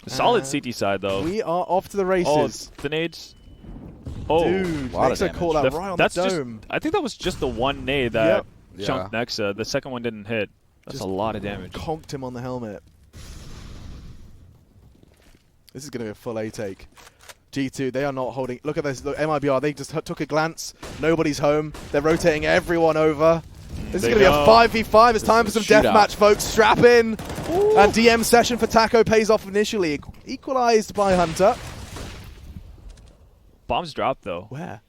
E: Solid CT side, though.
A: We are off to the races.
E: Oh, the nades. Oh,
A: dude,
C: lot of
A: Nexa caught that right on the dome.
E: I think that was just the one nade that
B: Yep.
E: chunked Nexa. The second one didn't hit. That's
A: Just
E: a lot of damage.
A: Conked him on the helmet. This is going to be a full A take. G2, they are not holding. Look at this. Look, MIBR, they just took a glance. Nobody's home. They're rotating everyone over. This is going to be a 5v5. It's time for some deathmatch, folks. Strap in.
E: Ooh.
A: And DM session for Taco pays off initially. Equalized by Hunter.
E: Bombs dropped, though.
A: Where?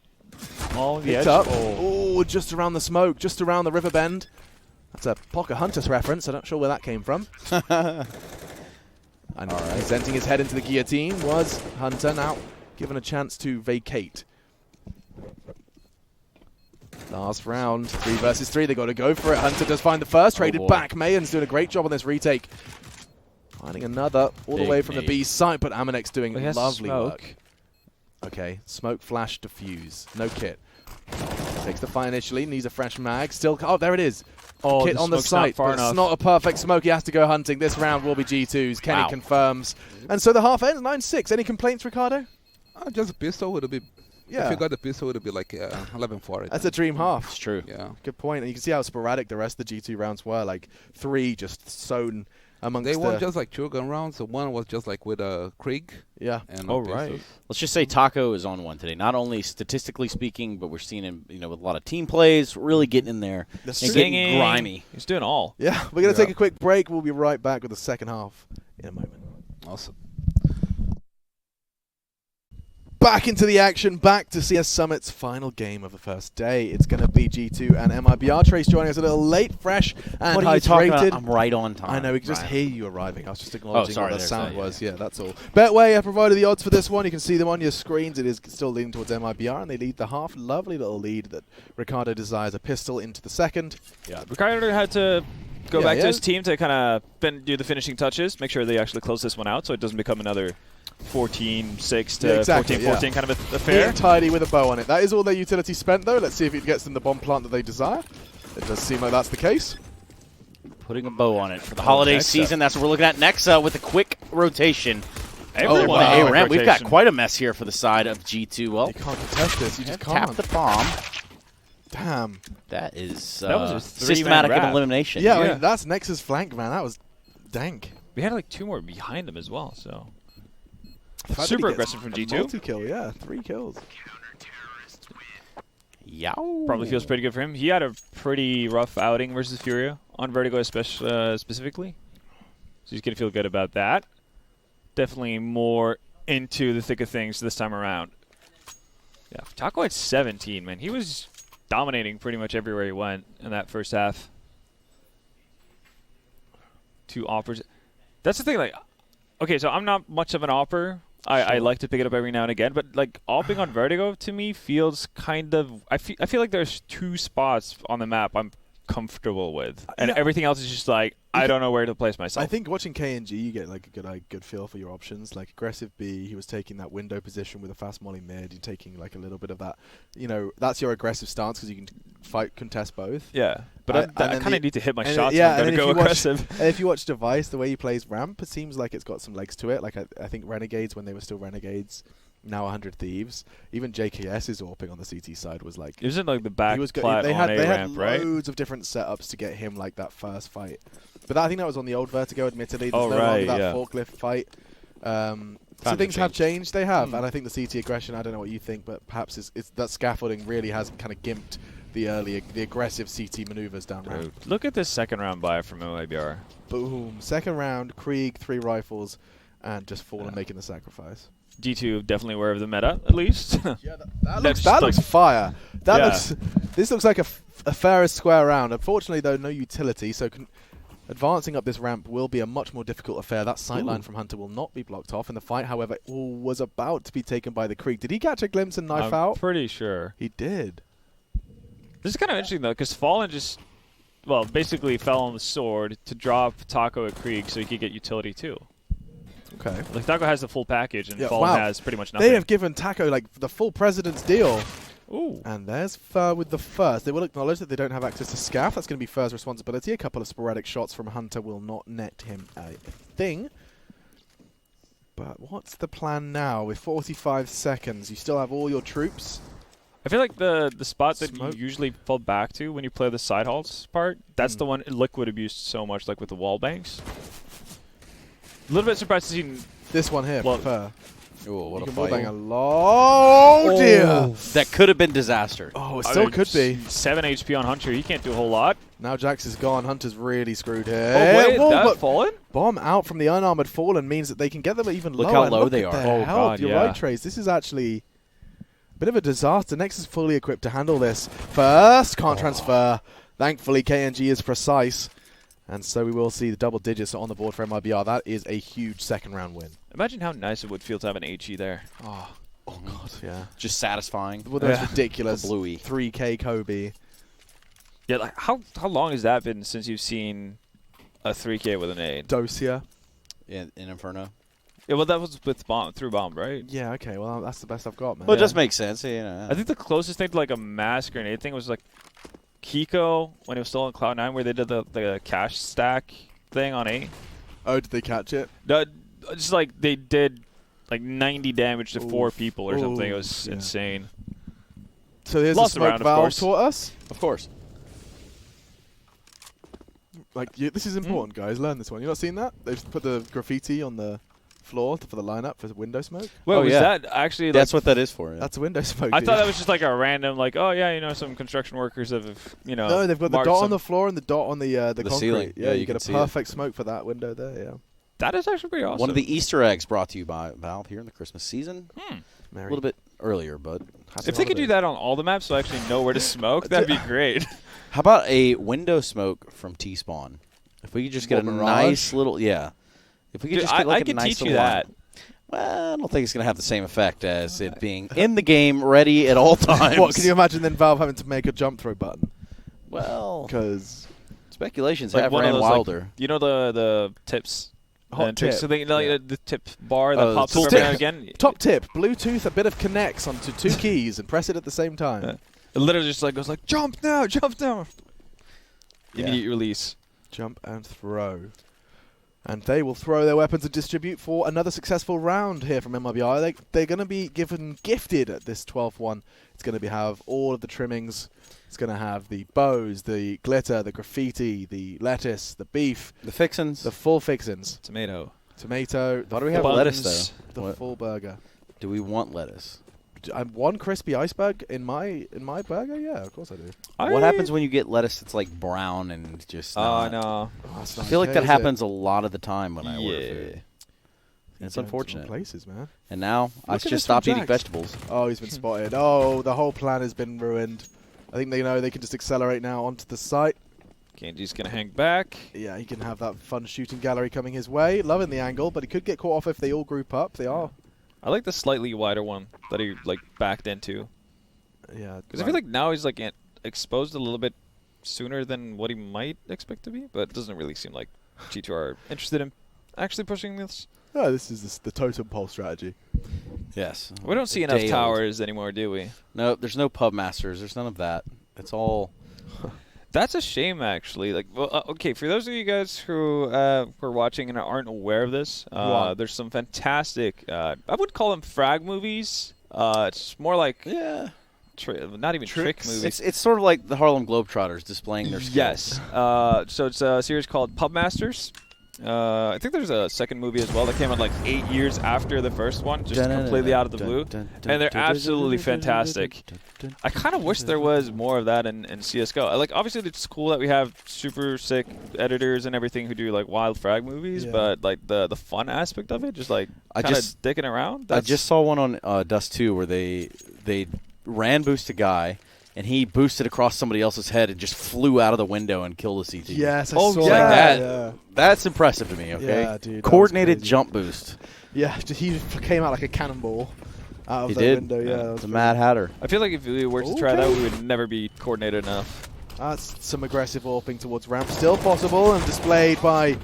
E: All the
A: Picked
E: edge.
A: up. Oh, just around the smoke. Just around the river bend. That's a Pocket Hunters reference. I'm not sure where that came from. And presenting his head into the guillotine was Hunter, now given a chance to vacate. Last round, 3 versus 3. They got to go for it. Hunter does find the first, traded back. Mayan's doing a great job on this retake. Finding another all the way from the B site, but Amanex doing lovely work. Okay, smoke, flash, defuse. No kit. Takes the fight initially, needs a fresh mag. Still, oh, there it is.
E: Oh,
A: Kit on the site, but it's not a perfect smoke. He has to go hunting. This round will be G2's. Kenny confirms. And so the half ends 9-6. Any complaints, Ricardo?
B: Just a pistol would be.
A: Yeah.
B: If you got the pistol, it would be like 11-4.
A: That's a dream half.
C: It's true.
B: Yeah.
A: Good point. And you can see how sporadic the rest of the G2 rounds were. Like 3 just sewn amongst
B: They won just like 2 gun rounds. So one was just like with Krieg.
A: Yeah.
B: And
E: right.
C: Let's just say Taco is on one today. Not only statistically speaking, but we're seeing him, with a lot of team plays, really getting in there and getting grimy.
E: He's doing all.
A: Yeah. We're going to take a quick break. We'll be right back with the second half in a moment.
B: Awesome.
A: Back into the action, back to CS Summit's final game of the first day. It's going to be G2 and MIBR. Trace joining us a little late, fresh, and
C: What are you talking
A: hydrated.
C: about? I'm right on time.
A: I know, we can just hear you arriving. I was just acknowledging
C: sorry,
A: what the sound
C: that,
A: was. Yeah, that's all. Betway have provided the odds for this one. You can see them on your screens. It is still leaning towards MIBR, and they lead the half. Lovely little lead that Ricardo desires a pistol into the second.
E: Yeah, Ricardo had to go back to his team to kind of do the finishing touches, make sure they actually close this one out so it doesn't become another 14-6 to 14-14 kind of affair.
A: Neat and tidy with a bow on it. That is all their utility spent, though. Let's see if it gets them the bomb plant that they desire. It does seem like that's the case.
C: Putting a bow on it for the holiday season. That's what we're looking at. Nexa with a quick rotation.
E: Everyone
C: We've got quite a mess here for the side of G2. Well,
A: You can't contest this. You just can't.
C: tap the bomb.
A: Damn.
C: That is
E: That was a
C: systematic
E: three-man
C: elimination.
A: Yeah, I mean, that's Nexus flank, man. That was dank.
E: We had like 2 more behind him as well, so
A: The fact that
E: super
A: he gets
E: aggressive from
A: a
E: G2.
A: multi-kill, yeah. 3 kills.
C: Yow.
E: Probably feels pretty good for him. He had a pretty rough outing versus Furia on Vertigo specifically. So he's going to feel good about that. Definitely more into the thick of things this time around. Yeah, Taco at 17, man. He was dominating pretty much everywhere he went in that first half. 2 offers. That's the thing. Like, okay, so I'm not much of an opper. I like to pick it up every now and again, but like opping on Vertigo to me feels kind of. I feel like there's 2 spots on the map I'm comfortable with, and everything else is just like I don't know where to place myself.
A: I think watching KNG, you get like a good feel for your options. Like aggressive B, he was taking that window position with a fast molly mid. You're taking like a little bit of that. You know, that's your aggressive stance because you can contest both.
E: Yeah, but I kind of need to hit my shots.
A: Yeah,
E: and
A: and
E: go aggressive.
A: And if you watch Device, the way he plays ramp, it seems like it's got some legs to it. Like I think Renegades, when they were still Renegades, now 100 Thieves. Even JKS's AWPing on the CT side was like.
E: Isn't like the back
A: they
E: plat
A: had
E: on A
A: they
E: ramp,
A: had
E: right?
A: loads of different setups to get him like that first fight. But I think that was on the old Vertigo, admittedly. There's no longer that forklift fight. So things have changed. They have. And I think the CT aggression, I don't know what you think, but perhaps it's that scaffolding really has kind of gimped the aggressive CT maneuvers down ramp.
E: Look at this second round buy from MIBR.
A: Boom. Second round, Krieg, 3 rifles, and just Fallen making the sacrifice.
E: G2 definitely aware of the meta, at least.
A: Yeah, that looks fire. This looks like a fair and square round. Unfortunately, though, no utility, so advancing up this ramp will be a much more difficult affair. That sightline from Hunter will not be blocked off. And the fight, however, was about to be taken by the Krieg. Did he catch a glimpse and knife out?
E: I'm pretty sure.
A: He did.
E: This is kind of interesting, though, because Fallen just, basically fell on the sword to drop Taco at Krieg so he could get utility, too.
A: Okay.
E: Like, Taco has the full package, and Fallen has pretty much nothing.
A: They have given Taco, like, the full President's deal.
E: Ooh.
A: And there's Fur with the first. They will acknowledge that they don't have access to Scaff. That's going to be Fur's responsibility. A couple of sporadic shots from Hunter will not net him a thing. But what's the plan now? With 45 seconds, you still have all your troops.
E: I feel like the spot that you usually fall back to when you play the side halts part, that's the one Liquid abused so much, like with the wall banks. A little bit surprised to see
A: this one here, Fur.
C: Oh, what
A: you
C: a
A: can
C: fight.
A: Oh, dear.
C: That could have been disaster.
A: Oh, it still could be.
E: 7 HP on Hunter. He can't do a whole lot.
A: Now Jax is gone. Hunter's really screwed here.
E: Oh, wait, that Fallen?
A: Bomb out from the unarmored Fallen means that they can get them even lower.
C: Look how low
A: look
C: they
A: at
C: are.
A: Their
E: Oh,
A: health.
E: God,
A: You're
E: yeah.
A: right, Trace. This is actually a bit of a disaster. Nex is fully equipped to handle this. First, can't transfer. Thankfully, KNG is precise. And so we will see the double digits on the board for MIBR. That is a huge second round win.
E: Imagine how nice it would feel to have an HE there.
A: Oh God, yeah.
C: Just satisfying.
A: Well, that's ridiculous.
C: Bluey.
A: 3K Kobe.
E: Yeah, like how long has that been since you've seen a 3K with an A?
A: Dosia.
C: In Inferno.
E: Yeah, well, that was with through bomb, right?
A: Yeah, okay. Well, that's the best I've got, man.
C: Well, it does make sense. You know.
E: I think the closest thing to like a mass grenade thing was like Kiko when it was still on Cloud9 where they did the cash stack thing on A.
A: Oh, did they catch it?
E: No, just like they did like 90 damage to 4 people or something. It
A: Oof,
E: was
A: yeah.
E: insane.
A: So here's
E: Lost
A: the
E: the
A: smoke
E: round, of
A: Valve
E: course.
A: taught us.
C: Of course.
A: Like, this is important, guys. Learn this one. You not seen that? They've put the graffiti on the floor for the lineup for window smoke.
E: Well, was
C: yeah.
E: that actually?
C: That's
E: like,
C: what that is for. Yeah.
A: That's a window smoke.
E: I
A: dude.
E: thought that was just like a random, like, oh yeah, you know, some construction workers have,
A: No, they've got the
E: marked
A: dot on
E: some-
A: the floor and the dot on the concrete.
C: ceiling.
A: Yeah,
C: Yeah,
A: you
C: you
A: get
C: can
A: a
C: see it.
A: perfect smoke for that window there. Yeah.
E: That is actually pretty awesome.
C: One of the Easter eggs brought to you by Valve here in the Christmas season. A little bit earlier, but
E: If they could do that on all the maps, so I actually know where to smoke, that'd be great.
C: how about a window smoke from T-Spawn? If we could just get a
A: Mirage?
C: nice little, If we could
E: Dude,
C: just get like
E: I
C: a
E: could
C: nice
E: teach you
C: little
E: that.
C: line. Well, I don't think it's going to have the same effect as it being in the game, ready at all times.
A: What, can you imagine then Valve having to make a jump throw button?
C: Well,
A: Because
C: speculations
E: Like
C: have
E: one of
C: ran
E: those,
C: wilder.
E: like, you know the tips.
A: Hot
E: and tricks?
A: tip.
E: So they,
A: Yeah.
E: the tip bar that
C: Oh,
E: pops
C: tool
E: up every
C: tip.
E: now and again.
A: top tip, Bluetooth a bit of connects onto 2 keys and press it at the same time.
E: It literally just like goes like jump now, jump now. Immediate release.
A: Jump and throw. And they will throw their weapons and distribute for another successful round here from MIBR. They're going to be gifted at this 12th one. It's going to have all of the trimmings. It's going to have the bows, the glitter, the graffiti, the lettuce, the beef,
C: The fixins.
A: the full fixins.
E: Tomato.
A: Tomato.
C: Why do we have
E: buns.
C: lettuce, though?
A: The
C: What?
A: full burger.
C: Do we want lettuce?
A: One crispy iceberg in my burger? Yeah, of course I do.
C: What happens when you get lettuce that's like brown and just
E: Oh,
C: not?
E: no.
A: Oh, that's
C: I
A: not
C: feel like
A: okay,
C: that
A: is
C: happens a lot of the time when I order
E: Yeah.
C: food.
A: You're
C: It's
A: going to wrong
C: unfortunate.
A: places, man.
C: And now I
A: Look at this
C: just stopped
A: from
C: eating
A: Jax.
C: vegetables.
A: Oh, he's been spotted. Oh, the whole plan has been ruined. I think they know they can just accelerate now onto the site.
E: KNG's going to hang back.
A: Yeah, he can have that fun shooting gallery coming his way. Loving the angle, but he could get caught off if they all group up. They are.
E: I like the slightly wider one that he like backed into.
A: Yeah.
E: Because I feel like now he's like exposed a little bit sooner than what he might expect to be, but it doesn't really seem like G2 are interested in actually pushing this.
A: Oh, this is the totem pole strategy.
C: Yes.
E: We don't see enough towers anymore, do we?
C: No, there's no pub masters. There's none of that. It's all.
E: That's a shame, actually. Like, well, okay, for those of you guys who are watching and aren't aware of this, there's some fantastic. I would call them frag movies. It's more like not even trick movies.
C: It's sort of like the Harlem Globetrotters displaying their skills.
E: Yes. So it's a series called Pub Masters. I think there's a second movie as well that came out like 8 years after the first one, just completely out of the blue. And they're absolutely fantastic. I kind of wish there was more of that in CSGO. Like, obviously, it's cool that we have super sick editors and everything who do like wild frag movies, but like the fun aspect of it, just like kind of dicking around.
C: I just saw one on Dust 2 where they ran boost a guy, and he boosted across somebody else's head and just flew out of the window and killed a CT.
A: Yes, I saw
C: that.
A: Yeah.
C: That's impressive to me, okay?
A: Yeah, dude,
C: coordinated jump boost.
A: Yeah, he came out like a cannonball out of the window. Yeah,
C: it's a Mad Hatter.
E: I feel like if we were to try that, we would never be coordinated enough.
A: That's some aggressive AWPing towards ramp. Still possible and displayed by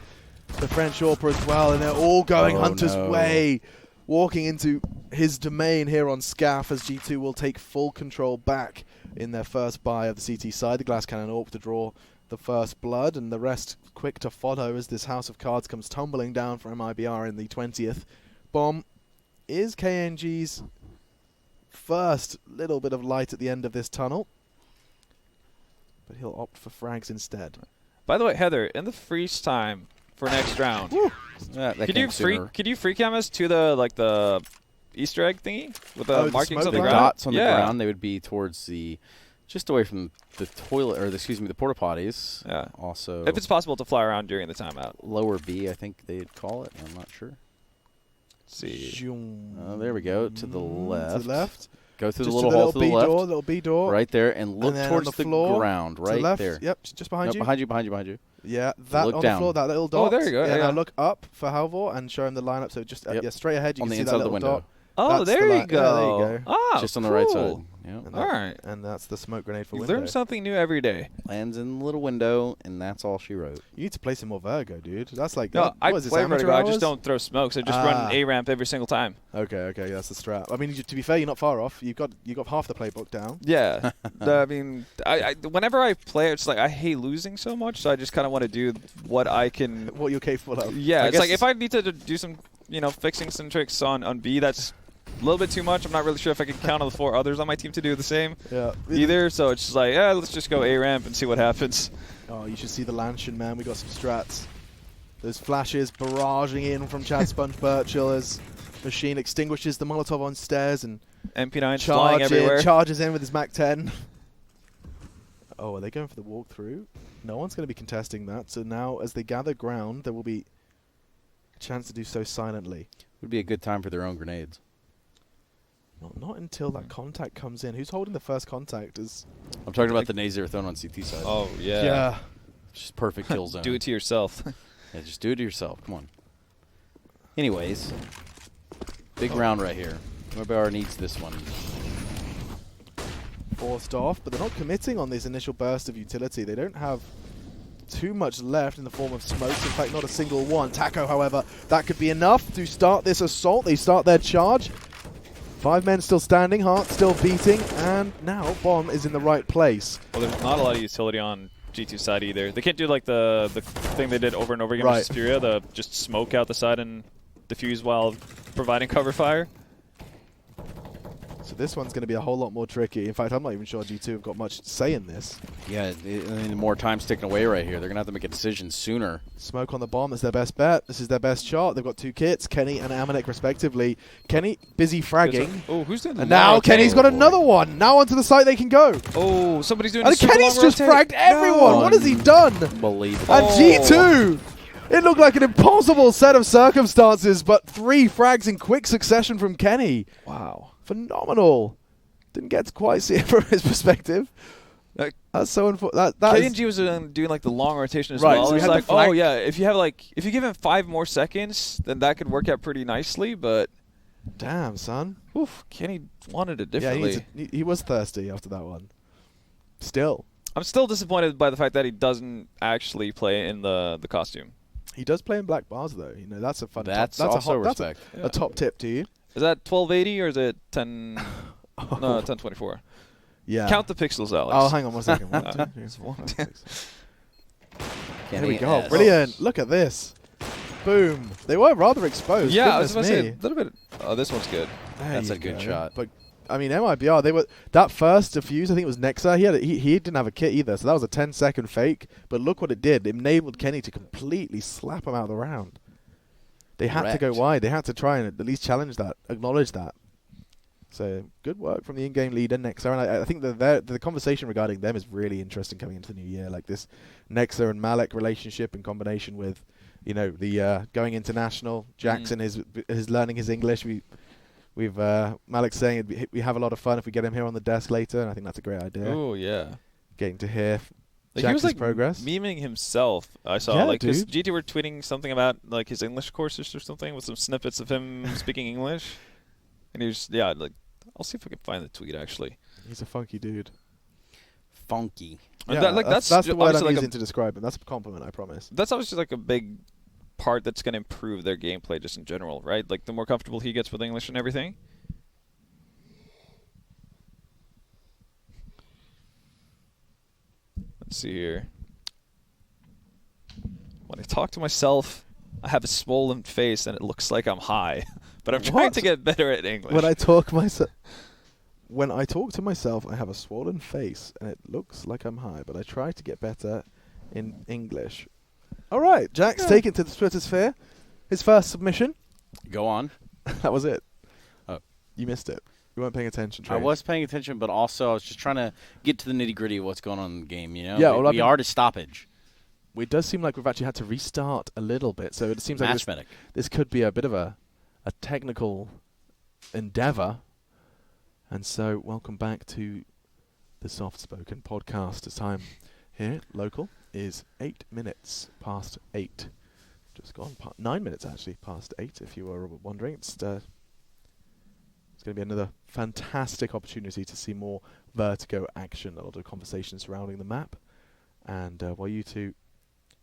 A: the French AWPer as well. And they're all going Hunter's way, walking into his domain here on Scaff as G2 will take full control back in their first buy of the CT side. The Glass Cannon AWP to draw the first blood, and the rest quick to follow as this house of cards comes tumbling down for MIBR in the 20th. Bomb is KNG's first little bit of light at the end of this tunnel, but he'll opt for frags instead.
E: By the way, Heather, in the freeze time for next round, could you free cam us to the Easter egg thingy with the markings on the ground?
C: Dots on the ground. They would be towards just away from the toilet, or the porta potties.
E: Yeah.
C: Also,
E: if it's possible to fly around during the timeout.
C: Lower B, I think they'd call it. I'm not sure.
E: Let's see.
C: Oh, there we go. To the left.
A: To the left.
C: Go through the little hole to the left.
A: Little B door.
C: Right there, and look towards the ground. Right
A: left.
C: there.
A: Yep, just behind you.
C: Behind you.
A: Yeah, that
C: look
A: on
C: down.
A: the floor, that little dot.
E: Oh, there you go.
A: Yeah, now look up for Halvor and show him the lineup. So just straight ahead, you
C: on
A: can
C: the
A: see
C: inside
A: that
C: of the
A: little
C: window.
A: dot.
E: Oh, there you go.
A: Yeah, there you go.
E: Oh,
C: just on the right side. Yep.
E: All right.
A: And that's the smoke grenade for
E: You
A: window.
E: learn something new every day.
C: Lands in the little window, and that's all she wrote.
A: You need to play some more Vertigo, dude. That's like
E: No, I play Vertigo. I just
A: hours?
E: don't throw smokes. I just run an A ramp every single time.
A: Okay, that's the strat. I mean, to be fair, you're not far off. You got half the playbook down.
E: Yeah. I mean, I whenever I play, it's like I hate losing so much, so I just kind of want to do what I can.
A: What you're capable of.
E: Yeah, it's like if I need to do some, fixing some tricks on B, that's a little bit too much. I'm not really sure if I can count on the 4 others on my team to do the same either. So it's just like, let's just go A ramp and see what happens.
A: Oh, you should see the Lancian, man. We got some strats. Those flashes barraging in from Chad Sponge Birchill as Machine extinguishes the Molotov on stairs and
E: MP9 flying everywhere.
A: Charges in with his Mac 10. Oh, are they going for the walkthrough? No one's going to be contesting that. So now, as they gather ground, there will be a chance to do so silently.
C: Would be a good time for their own grenades.
A: Not until that contact comes in. Who's holding the first contact?
C: I'm talking about the nades they're thrown on CT side.
E: Oh, yeah.
A: Yeah.
C: Just perfect kill zone.
E: Do it to yourself.
C: Yeah, just do it to yourself. Come on. Anyways, big round right here. MIBR needs this one.
A: Forced off, but they're not committing on this initial burst of utility. They don't have too much left in the form of smokes. In fact, not a single one. Taco, however, that could be enough to start this assault. They start their charge. 5 men still standing, heart still beating, and now Bomb is in the right place.
E: Well, there's not a lot of utility on G2 side either. They can't do like the thing they did over and over again with Furia, the just smoke out the side and defuse while providing cover fire.
A: So this one's going to be a whole lot more tricky. In fact, I'm not even sure G2 have got much say in this.
C: Yeah, the more time's ticking away right here. They're going to have to make a decision sooner.
A: Smoke on the bomb is their best bet. This is their best shot. They've got 2 kits, Kenny and Amanek respectively. Kenny busy fragging.
E: Oh, who's doing the
A: And now Kenny's got another one. Now onto the site they can go.
E: Oh, somebody's doing
A: and
E: a super
A: Kenny's
E: long
A: just
E: rotate.
A: fragged everyone. What has he done?
C: Unbelievable.
A: And G2! It looked like an impossible set of circumstances, but 3 frags in quick succession from Kenny.
E: Wow.
A: Phenomenal. Didn't get to quite see it from his perspective. That's so unfortunate. That is
E: KNG was doing like the long rotation as
A: Right,
E: well.
A: so we
E: It's
A: had the
E: like, oh
A: flank.
E: yeah, if you give him 5 more seconds, then that could work out pretty nicely. But
A: damn, son.
E: oof, Kenny wanted it
A: Yeah,
E: differently.
A: he was thirsty after that one. Still,
E: I'm still disappointed by the fact that he doesn't actually play in the costume.
A: he does play in black bars though. You know, that's a fun.
C: That's
A: that's
C: also
A: a hot,
C: respect.
A: That's a top tip to you.
E: Is that 1280 or is it 10? No, 1024.
A: Yeah.
E: Count the pixels, Alex.
A: Oh, hang on 1 second. 1, 2, 3,
E: It's
A: 4,
E: one.
A: 5, 6. There
C: Kenny
A: we go.
C: S.
A: Brilliant. Look at this. Boom. They were rather exposed.
E: Yeah, I was
A: Goodness
E: going to say
A: me.
E: a little bit. Oh, this one's good.
A: There
C: That's
A: you
C: a good
A: go.
C: shot.
A: But I mean, MIBR, they were that first defuse. I think it was Nexa. He didn't have a kit either, so that was a 10-second fake. But look what it did. It enabled Kenny to completely slap him out of the round. They had to go
C: Correct.
A: wide. They had to try and at least challenge that, acknowledge that. So good work from the in-game leader Nexa, and I think the conversation regarding them is really interesting coming into the new year. Like this Nexa and Malik relationship in combination with, you know, the going international. Jackson is learning his English. We've Malik saying we have a lot of fun if we get him here on the desk later, and I think that's a great idea.
E: Oh yeah.
A: Getting to hear
E: Like he was
A: Jackson's
E: like
A: progress.
E: memeing himself. I saw
A: Yeah,
E: like because
A: dude.
E: GT were tweeting something about like his English courses or something with some snippets of him speaking English, and he was like I'll see if I can find the tweet actually.
A: He's a funky dude.
C: Funky.
E: And
A: Yeah,
E: that,
A: that's the word
E: obviously
A: I'm
E: like
A: using to describe him. That's a compliment, I promise.
E: that's obviously like a big part that's going to improve their gameplay just in general, right? Like the more comfortable he gets with English and everything. Let's see here. When I talk to myself, I have a swollen face and it looks like I'm high. But I'm trying
A: What?
E: to get better at English.
A: When I talk to myself, I have a swollen face and it looks like I'm high, but I try to get better in English. All right, Jack's taken to the Twitter sphere. His first submission.
C: Go on.
A: That was it.
C: Oh.
A: You missed it. You weren't paying attention,
C: I
A: Trey.
C: was paying attention, but also I was just trying to get to the nitty-gritty of what's going on in the game, you know?
A: Yeah, well, I've
C: we
A: been-
C: are to stoppage.
A: It does seem like we've actually had to restart a little bit, so it seems like
C: Match medic.
A: this could be a bit of a technical endeavor. And so, welcome back to the Soft Spoken podcast. The time here, local, is 8 minutes past 8. Just gone 9 minutes actually past 8. If you were wondering, it's going to be another fantastic opportunity to see more Vertigo action. A lot of conversation surrounding the map, and while you two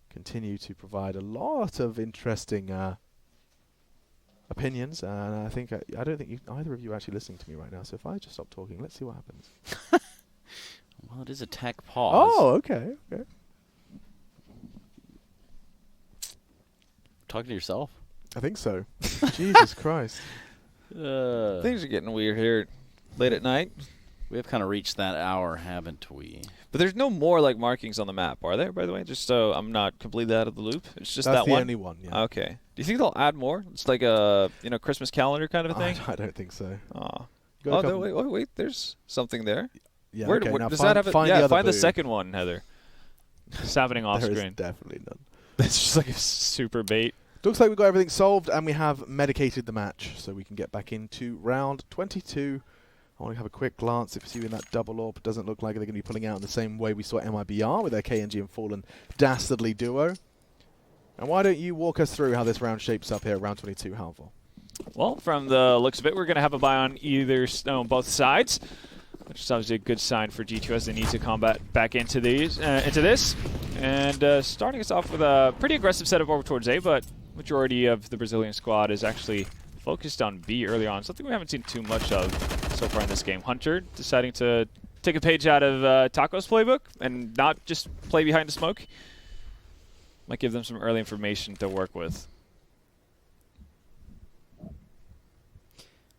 A: continue to provide a lot of interesting opinions, and I think I don't think either of you are actually listening to me right now. So if I just stop talking, let's see what happens.
C: Well, it is a tech pause.
A: Oh, okay.
C: Talking to yourself?
A: I think so. Jesus Christ.
E: Things are getting weird here late at night.
C: We have kind of reached that hour, haven't we?
E: But there's no more like markings on the map, are there? By the way, just so I'm not completely out of the loop. It's just
A: That's
E: that
A: the
E: one.
A: only one. Yeah.
E: Okay. Do you think they'll add more? It's like a Christmas calendar kind of a thing.
A: I don't think so.
E: Aw.
A: Got a
E: Oh,
A: couple-
E: wait. There's something there.
A: Yeah.
E: Where,
A: okay,
E: where
A: now
E: does
A: find,
E: that have it?
A: find
E: Yeah,
A: the other
E: find the
A: booth.
E: second one, Heather. It's happening off
A: There is
E: screen.
A: definitely none.
E: It's just like a super bait.
A: Looks like we've got everything solved, and we have medicated the match, so we can get back into round 22. I want to have a quick glance. If you see in that double AWP, it doesn't look like they're going to be pulling out in the same way we saw MIBR with their KNG and Fallen dastardly duo. And why don't you walk us through how this round shapes up here at round 22, Halvor?
E: Well, from the looks of it, we're going to have a buy on both sides, which is obviously a good sign for G2 as they need to combat back into this. And starting us off with a pretty aggressive setup over towards A, but majority of the Brazilian squad is actually focused on B early on. Something we haven't seen too much of so far in this game. Hunter deciding to take a page out of Taco's playbook and not just play behind the smoke. Might give them some early information to work with.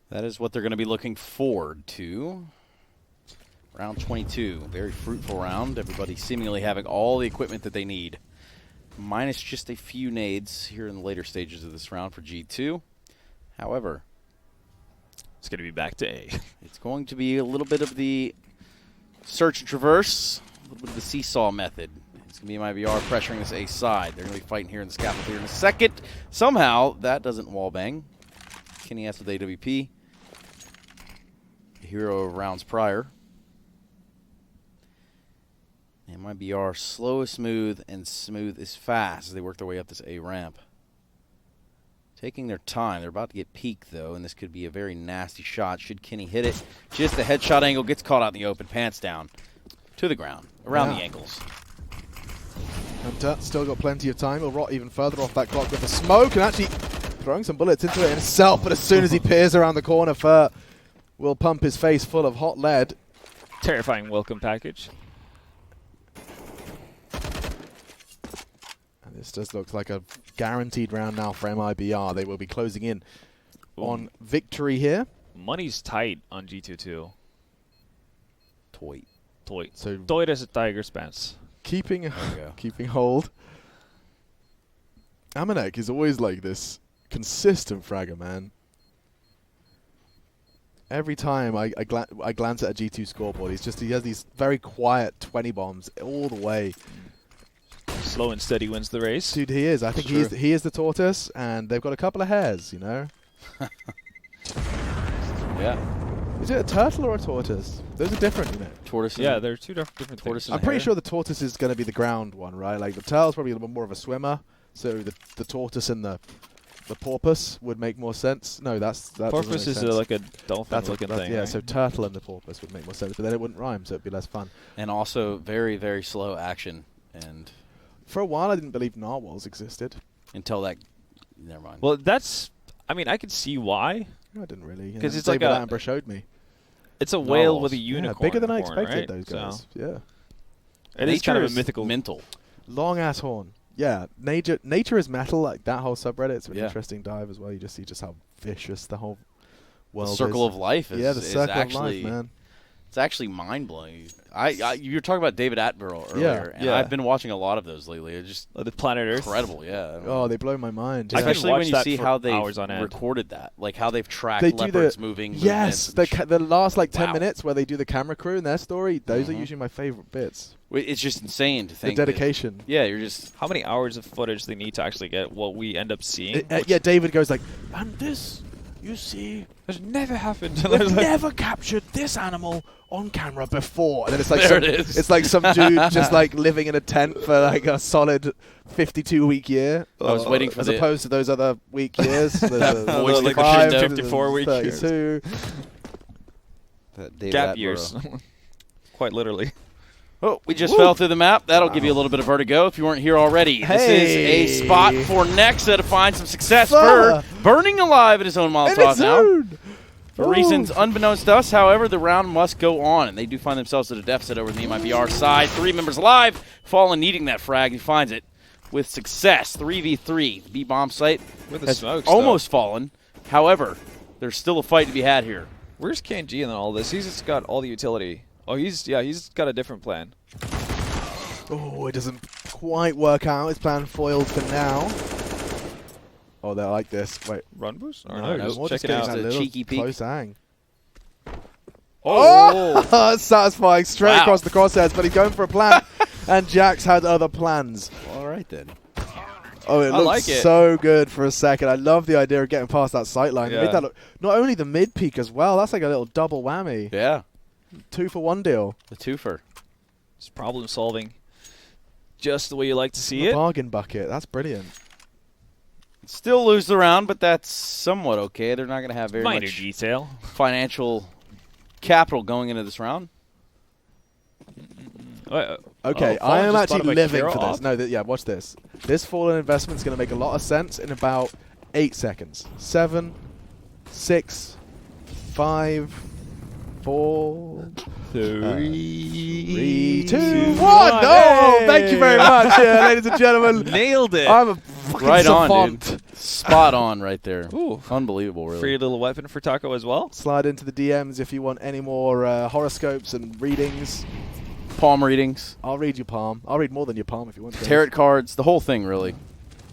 C: That is what they're going to be looking forward to. Round 22, very fruitful round. Everybody seemingly having all the equipment that they need. Minus just a few nades here in the later stages of this round for G2. However,
E: It's going to be back to A.
C: it's going to be a little bit of the search and traverse, a little bit of the seesaw method. It's going to be MIBR pressuring this A side. They're going to be fighting here in the scaffold here in a second. Somehow, that doesn't wallbang. Kenny S with AWP. The hero of rounds prior. MIBR slow is smooth and smooth is fast as they work their way up this A ramp. Taking their time. They're about to get peaked, though, and this could be a very nasty shot. Should Kenny hit it? Just a headshot angle. Gets caught out in the open. Pants down. To the ground. Around the ankles.
A: Hunter still got plenty of time. He'll rot even further off that clock with the smoke and actually throwing some bullets into it himself. But as soon as he peers around the corner, Fur will pump his face full of hot lead.
E: Terrifying welcome package.
A: And this just looks like a guaranteed round now for MIBR. They will be closing in on victory here.
E: Money's tight on G2-2.
C: Toy.
A: So
E: Toy as a tiger spans.
A: keeping hold. Amanek is always like this consistent fragger, man. Every time I glance at a G2 scoreboard, he has these very quiet 20 bombs all the way.
E: Slow and steady wins the race.
A: Dude, he is. I think he is the tortoise, and they've got a couple of hairs, you know?
C: Yeah.
A: Is it a turtle or a tortoise? Those are different, you know?
C: Tortoise.
E: Yeah, they're two different
C: Tortoise
E: things.
A: I'm pretty sure the tortoise is going to be the ground one, right? Like the turtle's probably a little bit more of a swimmer, so the tortoise and the porpoise would make more sense. No, that
E: Porpoise is like a dolphin-looking thing.
A: Yeah,
E: right?
A: so turtle and the porpoise would make more sense, but then it wouldn't rhyme, so it'd be less fun.
C: And also very, very slow action. And
A: For a while, I didn't believe narwhals existed.
C: until that, never mind.
E: Well, that's. I mean, I could see why.
A: I didn't really.
E: 'Cause it's like
A: David
E: a-
A: Attenborough showed me.
E: It's a whale with a
A: Yeah,
E: unicorn.
A: bigger than I
E: horn,
A: expected,
E: right?
A: those guys.
E: So
A: Yeah.
E: it is kind of a
C: Nature
E: mythical.
C: mental.
A: Long ass horn. Yeah, nature is metal. Like that whole subreddit's an
C: Yeah.
A: interesting dive as well. You just see just how vicious the whole world
C: The circle
A: is.
C: of life is,
A: Yeah, the
C: is
A: circle of
C: actually,
A: life, man.
C: it's actually mind-blowing. You were talking about David Attenborough earlier, and
E: Yeah.
C: I've been watching a lot of those lately. It's just
E: The planet Earth.
C: incredible, yeah.
A: Oh, they blow my mind.
E: I
A: Yeah.
E: could
C: Especially
E: watch
C: when you
E: that
C: see
E: for
C: how they've
E: hours on end.
C: recorded that, like how they've tracked
A: They do
C: leopards
A: the-
C: moving.
A: Yes,
C: movements.
A: the last like 10
C: Wow.
A: minutes where they do the camera crew and their story. Those are
C: Mhm.
A: usually my favorite bits.
C: It's just insane to
A: The
C: think. that-
A: dedication.
C: yeah, you're just
E: How many hours of footage they need to actually get what we end up seeing?
A: Yeah, David goes like, and this, you see,
E: Has never happened.
A: they've never captured this animal on camera before. And then it's like
C: There
A: some,
C: it is.
A: It's like some dude just like living in a tent for like a solid 52-week year.
C: I was waiting for
A: as
C: the-
A: opposed to those other week years. There's a
C: Voice
E: like
A: 45,
E: the
A: there's
E: 54-week years.
A: 32.
C: that David
E: Gap
C: Attenborough.
E: years. Quite literally.
C: Oh, we just fell through the map. That'll give you a little bit of vertigo if you weren't here already. This
A: Hey.
C: is a spot for Nexa to find some success.
A: Fur.
C: Fur burning alive at his own
A: In
C: Molotov
A: its
C: now.
A: own.
C: For
A: Ooh.
C: reasons unbeknownst to us, however, the round must go on, and they do find themselves at a deficit over the MIBR side. 3 members alive. Fallen needing that frag. He finds it with success. 3v3. The B-bomb site
E: With the
C: has
E: smokes,
C: almost fallen. However, there's still a fight to be had here.
E: Where's KNG in all this? He's just got all the utility. Oh, he's got a different plan.
A: Oh, it doesn't quite work out. His plan foiled for now. Oh, they're like this. Wait.
E: Run boost? Or
C: No,
E: no,
C: no,
E: just
A: Just
E: checking
A: getting
E: out.
A: that
C: a
A: little
C: cheeky peek.
A: close hang.
E: Oh!
A: That's satisfying. Straight
C: Wow.
A: across the crosshairs, but he's going for a plan. And Jax had other plans.
C: All right, then.
A: Oh, it
E: I
A: looks
E: like it.
A: so good for a second. I love the idea of getting past that sight line. They
E: Yeah.
A: made that look, not only the mid peak as well, that's like a little double whammy.
C: Yeah,
A: 2-for-1 deal.
C: the twofer.
E: It's problem solving. Just the way you like to see
A: A
E: it.
A: bargain bucket. That's brilliant.
C: Still lose the round, but that's somewhat okay. They're not going to have very
E: Minor
C: much
E: detail.
C: financial capital going into this round.
A: Okay,
E: Oh,
A: I
E: Fallen
A: am
E: just
A: actually
E: bought a
A: living
E: Kira
A: for this.
E: op?
A: No, yeah, watch this. This Fallen investment's going to make a lot of sense in about 8 seconds. 7, 6, 5, 4, 3, 2, 1. No! Thank you very much, ladies and gentlemen.
E: Nailed it.
A: I'm a fucking
C: Right on,
A: savant.
C: dude. Spot on right there.
E: Ooh.
C: Unbelievable, really.
E: Free little weapon for Taco as well.
A: Slide into the DMs if you want any more horoscopes and readings.
C: Palm readings,
A: I'll read your palm. I'll read more than your palm if you want to.
C: tarot cards, the whole thing, really.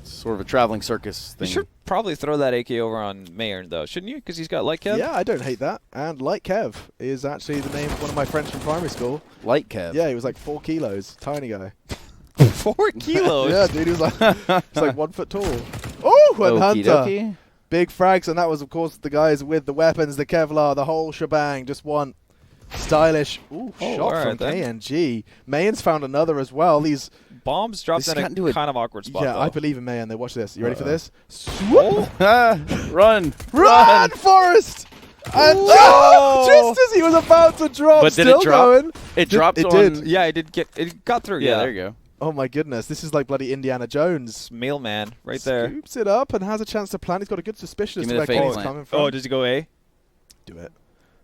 C: It's sort of a traveling circus
E: You
C: thing.
E: should probably throw that AK over on Mayern, though, shouldn't you? Because he's got light Kev.
A: Yeah, I don't hate that. And Light Kev is actually the name of one of my friends from primary school.
C: Light Kev.
A: Yeah, he was like 4 kilos. Tiny guy.
E: 4 kilos.
A: Yeah, dude, he was like 1 foot tall. Oh, and
C: Okie
A: Hunter.
C: dokie.
A: Big frags, and that was, of course, the guys with the weapons, the Kevlar, the whole shebang. Just want Stylish. Ooh,
E: Oh,
A: shot
E: alright
A: from
E: then.
A: KNG. Mayan's found another as well. These,
E: Bombs dropped
C: This
E: in
C: got into a-
E: a kind of awkward spot,
A: yeah,
E: though.
A: I believe in Mayan. They watch this. You ready for
C: Uh-oh.
A: this? Swoop!
C: Run!
A: Run, Forrest! And
C: Oh!
A: just as he was about to drop,
C: But did
A: still
C: it drop?
A: going.
C: It dropped
A: it
C: on.
A: did.
E: Yeah, it got through.
C: Yeah, there you go.
A: Oh my goodness, this is like bloody Indiana Jones.
E: Mailman right there.
A: Scoops it up and has a chance to plant. He's got a good suspicion as
C: Give
A: to
C: me the
A: where
C: fake
A: Kenny's
C: plant.
A: coming from.
E: Oh, does he go A?
A: Do it.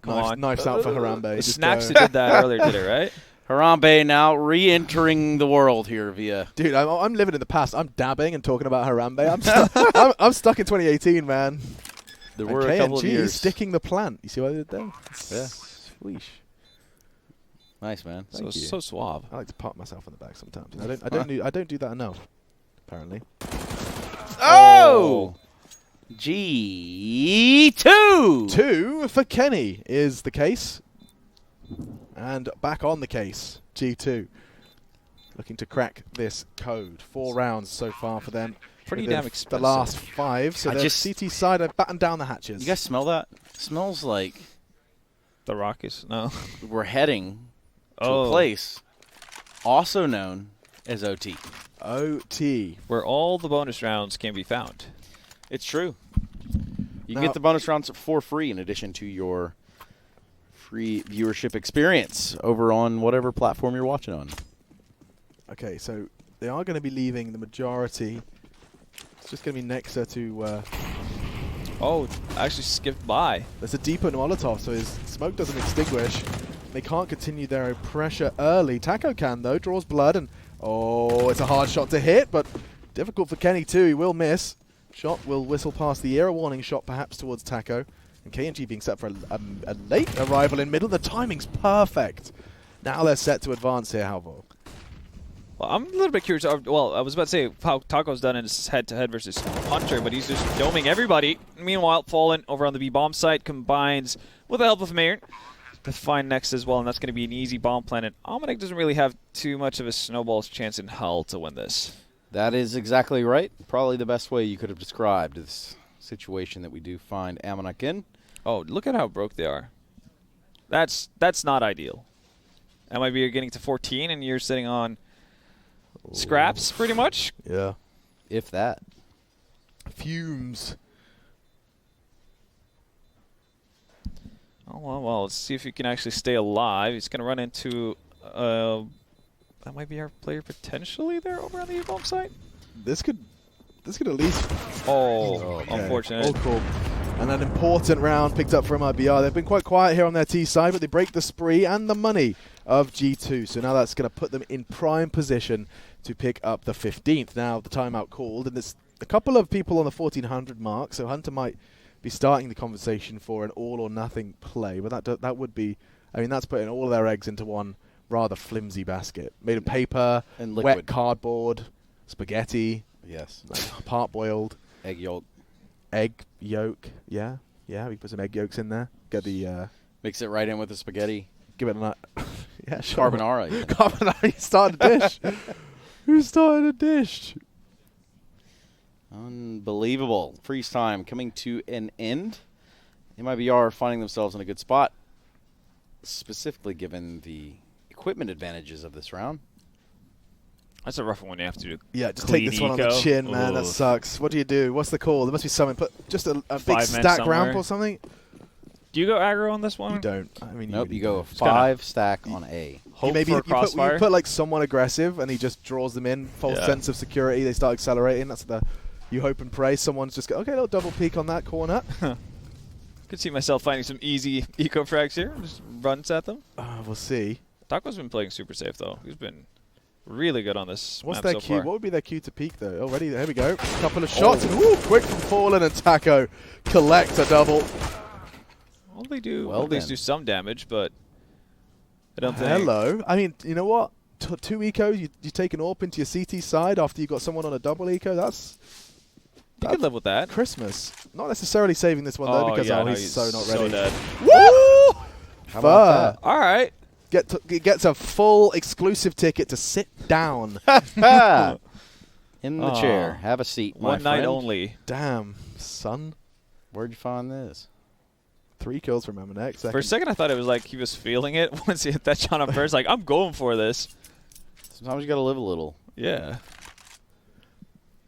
E: Come
A: Knives,
E: on.
A: knives out for Harambe. Just
E: Snacks
A: go.
E: did that earlier, did it, right?
C: Harambe now re-entering the world here via.
A: Dude, I'm living in the past. I'm dabbing and talking about Harambe. I'm stuck in 2018, man.
C: There
A: And
C: were a couple of
A: KNG
C: years.
A: sticking the plant. You see what I did there?
C: Yeah.
A: Sweesh.
C: Nice, man.
E: So,
A: Thank you.
E: so suave.
A: I like to pat myself on the back sometimes. I don't do that enough. Apparently.
C: Oh! G2!
A: 2 for Kenny is the case. And back on the case, G2. Looking to crack this code. 4 rounds so far for them.
E: Pretty
A: Within
E: damn
A: The
E: expensive.
A: last 5. So
C: I
A: the
C: just-
A: CT side have battened down the hatches.
C: You guys smell that? Smells like
E: The Rockies? No.
C: we're heading to
E: Oh.
C: a place also known as OT.
A: OT.
E: Where all the bonus rounds can be found.
C: It's true. You
A: Now-
C: can get the bonus rounds for free in addition to your free viewership experience over on whatever platform you're watching on.
A: Okay, so they are going to be leaving the majority. It's just going to be Nexa to...
E: Oh, actually skipped by.
A: there's a deeper Molotov, so his smoke doesn't extinguish. They can't continue their pressure early. Taco can, though. Draws blood, and... Oh, it's a hard shot to hit, but difficult for Kenny, too. He will miss. Shot will whistle past the ear. A warning shot, perhaps, towards Taco. And KNG being set for a late arrival in middle. The timing's perfect. Now they're set to advance here, Halvor.
E: Well, I'm a little bit curious. Well, I was about to say how Taco's done in his head-to-head versus Hunter, but he's just doming everybody. Meanwhile, Fallen over on the B-bomb site combines with the help of Mayer to find Next as well, and that's going to be an easy bomb planet. Almanac doesn't really have too much of a snowball's chance in hell to win this.
C: That is exactly right. Probably the best way you could have described this situation that we do find Ammonok in.
E: Oh, look at how broke they are. That's not ideal. MIBR you're getting to 14, and you're sitting on scraps, pretty much.
A: Yeah.
C: If that.
A: Fumes.
E: Oh, well, let's see if you can actually stay alive. He's going to run into... that might be our player potentially there over on the U-bomb site.
A: This could at least...
E: Oh,
A: Okay.
E: unfortunate.
A: All cool. And an important round picked up from MIBR. They've been quite quiet here on their T side, but they break the spree and the money of G2. So now that's going to put them in prime position to pick up the 15th. Now the timeout called, and there's a couple of people on the 1400 mark, so Hunter might be starting the conversation for an all-or-nothing play. But that would be... I mean, that's putting all their eggs into one rather flimsy basket. Made of paper,
C: And
A: wet
C: liquid.
A: cardboard, spaghetti,
C: Yes.
A: like part-boiled.
C: Egg yolk.
A: Egg yolk, yeah, we put some egg yolks in there. Get the
C: Mix it right in with the spaghetti.
A: give it a nut. Yeah, sure.
C: Carbonara. even.
A: Carbonara. You started a dish. Who started a dish?
C: Unbelievable. Freeze time coming to an end. MIBR finding themselves in a good spot, specifically given the equipment advantages of this round.
E: That's a rough one when you have to do.
A: Yeah, just
E: Clean
A: take this one on the
E: eco.
A: chin, man. That
E: Oof.
A: sucks. What do you do? What's the call? There must be something. Put just a big
E: Five-man
A: stack ramp
E: somewhere.
A: or something.
E: Do you go aggro on this one?
A: You don't. I mean,
C: Nope,
A: really
C: you go
A: don't.
C: a
E: gotta
C: 5 stack on A.
E: Hope
A: maybe
E: for
A: you
E: a
A: put,
E: crossfire.
A: you put like someone aggressive, and he just draws them in. False
E: Yeah.
A: sense of security. They start accelerating. That's the. You hope and pray someone's just go. Okay, little double peek on that corner.
E: Could see myself finding some easy eco frags here. Just runs at them.
A: We'll see.
E: Taco's been playing super safe though. He's been really good on this
A: What's
E: map
A: their
E: so
A: cue?
E: far.
A: What would be their cue to peak though? Already, there we go. Couple of shots. And, ooh, quick from Fallen, and Taco collects a double.
E: Well, they do
C: Well
E: at least
C: then.
E: do some damage, but I don't think.
A: Hello. I mean, you know what? Two ecos. You take an AWP into your CT side after you got someone on a double eco. That's
E: You could live with that.
A: Christmas. Not necessarily saving this one though, because
E: yeah, no,
A: he's so not
E: so
A: ready.
E: dead.
A: Woo!
C: How about
E: All right.
A: He gets a full exclusive ticket to sit down.
C: that? In the
E: Aw.
C: chair. Have a seat, my
E: One night
C: friend.
E: only.
A: Damn, son.
C: Where'd you find this?
A: 3 kills from MNX.
E: For a second, I thought it was like he was feeling it once he hit that shot on first. Like, I'm going for this.
C: Sometimes you got to live a little.
E: Yeah.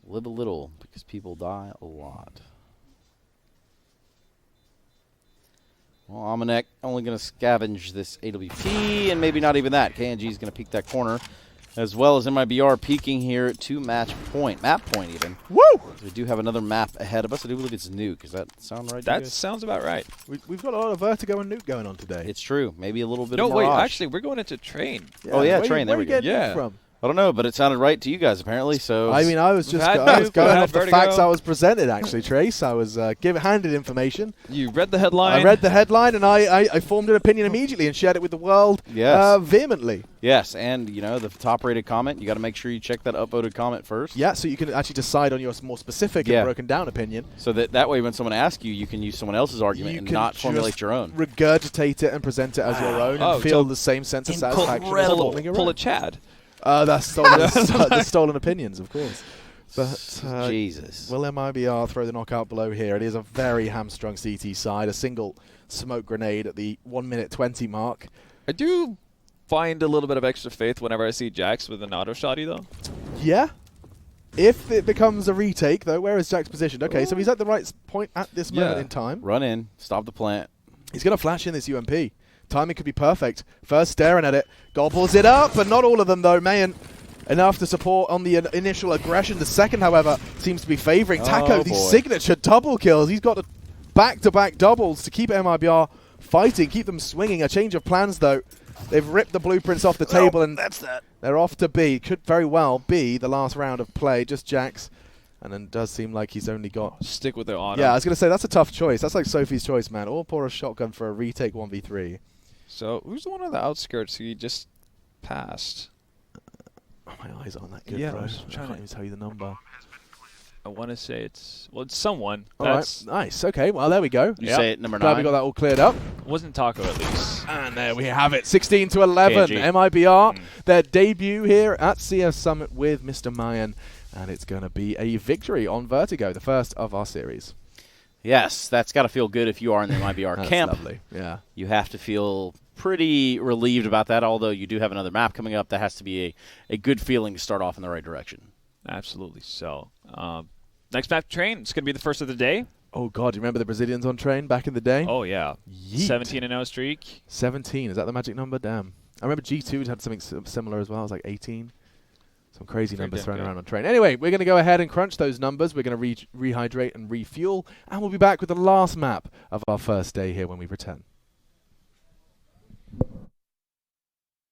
C: Live a little because people die a lot. Well, Almanac only going to scavenge this AWP, and maybe not even that. KNG is going to peek that corner, as well as MIBR peeking here to match point. Map point, even.
A: Woo!
C: So we do have another map ahead of us. I do believe it's Nuke. Does that sound right to you
E: That
C: guys?
E: sounds about right.
A: We've got a lot of Vertigo and Nuke going on today.
C: It's true. Maybe a little bit
E: No,
C: of
E: wait,
C: Mirage.
E: actually, we're going into train.
C: Oh, yeah,
A: where
C: train, there
A: where
C: we
A: you
C: go.
A: getting
E: Yeah.
A: Nuke from?
C: I don't know, but it sounded right to you guys, apparently. So
A: I mean, I was just
E: had
A: I was
E: Nuke,
A: going
E: had
A: off the
E: Vertigo.
A: facts I was presented, actually, Trace. I was handed information.
E: You read the headline.
A: I read the headline, and I formed an opinion immediately and shared it with the world
C: Yes.
A: vehemently.
C: yes, and you know the top-rated comment. You got to make sure you check that upvoted comment first.
A: Yeah, so you can actually decide on your more specific
C: Yeah.
A: and broken down opinion.
C: So that way, when someone asks you, you can use someone else's argument
A: You
C: and
A: can
C: not formulate
A: just
C: your own.
A: Regurgitate it and present it as your own
E: Oh,
A: and feel
E: so
A: the same sense of satisfaction as
E: Pull
A: forming your
E: a
A: own.
E: Chad.
A: That's stolen, the stolen opinions, of course. But
C: Jesus.
A: will MIBR throw the knockout blow here? It is a very hamstrung CT side. A single smoke grenade at the 1 minute 20 mark.
E: I do find a little bit of extra faith whenever I see Jax with an auto shotty, though.
A: Yeah. If it becomes a retake, though, where is Jack's positioned? Okay, so he's at the right point at this moment
E: Yeah.
A: in time.
C: Run in, stop the plant.
A: He's going to flash in this UMP. Timing could be perfect. First staring at it. Gobbles it up, but not all of them, though. Mayan enough to support on the initial aggression. The second, however, seems to be favoring Taco.
C: Oh,
A: These
C: boy.
A: signature double kills. He's got back-to-back doubles to keep MIBR fighting, keep them swinging. A change of plans, though. They've ripped the blueprints off the table, and
C: that's that.
A: they're off to B. Could very well be the last round of play. Just Jax. And then it does seem like he's only got...
E: Stick with the auto.
A: Yeah, I was going to say, that's a tough choice. That's like Sophie's choice, man. Or pour a shotgun for a retake 1v3.
E: So, who's the one on the outskirts he just passed?
A: Oh, my eyes aren't that good,
E: Yeah,
A: bro.
E: I was
A: I
E: trying
A: can't
E: to-
A: even tell you the number.
E: I want to say it's someone.
A: All right,
E: That's
A: nice. Okay, well, there we go.
C: You
E: Yep.
C: say it number
A: Glad
C: 9.
A: we got that all cleared up.
E: wasn't Taco at least.
A: And there we have it. 16-11.
C: KNG.
A: MIBR, their debut here at CS Summit with Mr. Mayan. And it's going to be a victory on Vertigo, the first of our series.
C: Yes, that's got to feel good if you are in the MIBR
A: That's
C: camp.
A: lovely. Yeah.
C: You have to feel pretty relieved about that, although you do have another map coming up. That has to be a good feeling to start off in the right direction.
E: Absolutely. So, next map train. It's going to be the first of the day.
A: Oh, God, do you remember the Brazilians on train back in the day?
E: Oh, yeah.
A: Yeet.
E: 17-0 streak.
A: 17. Is that the magic number? Damn. I remember G2 had something similar as well. It was like 18. Some crazy
E: Very
A: numbers
E: damn
A: thrown
E: good.
A: around on train. Anyway, we're going to go ahead and crunch those numbers. We're going to rehydrate and refuel. And we'll be back with the last map of our first day here when we return.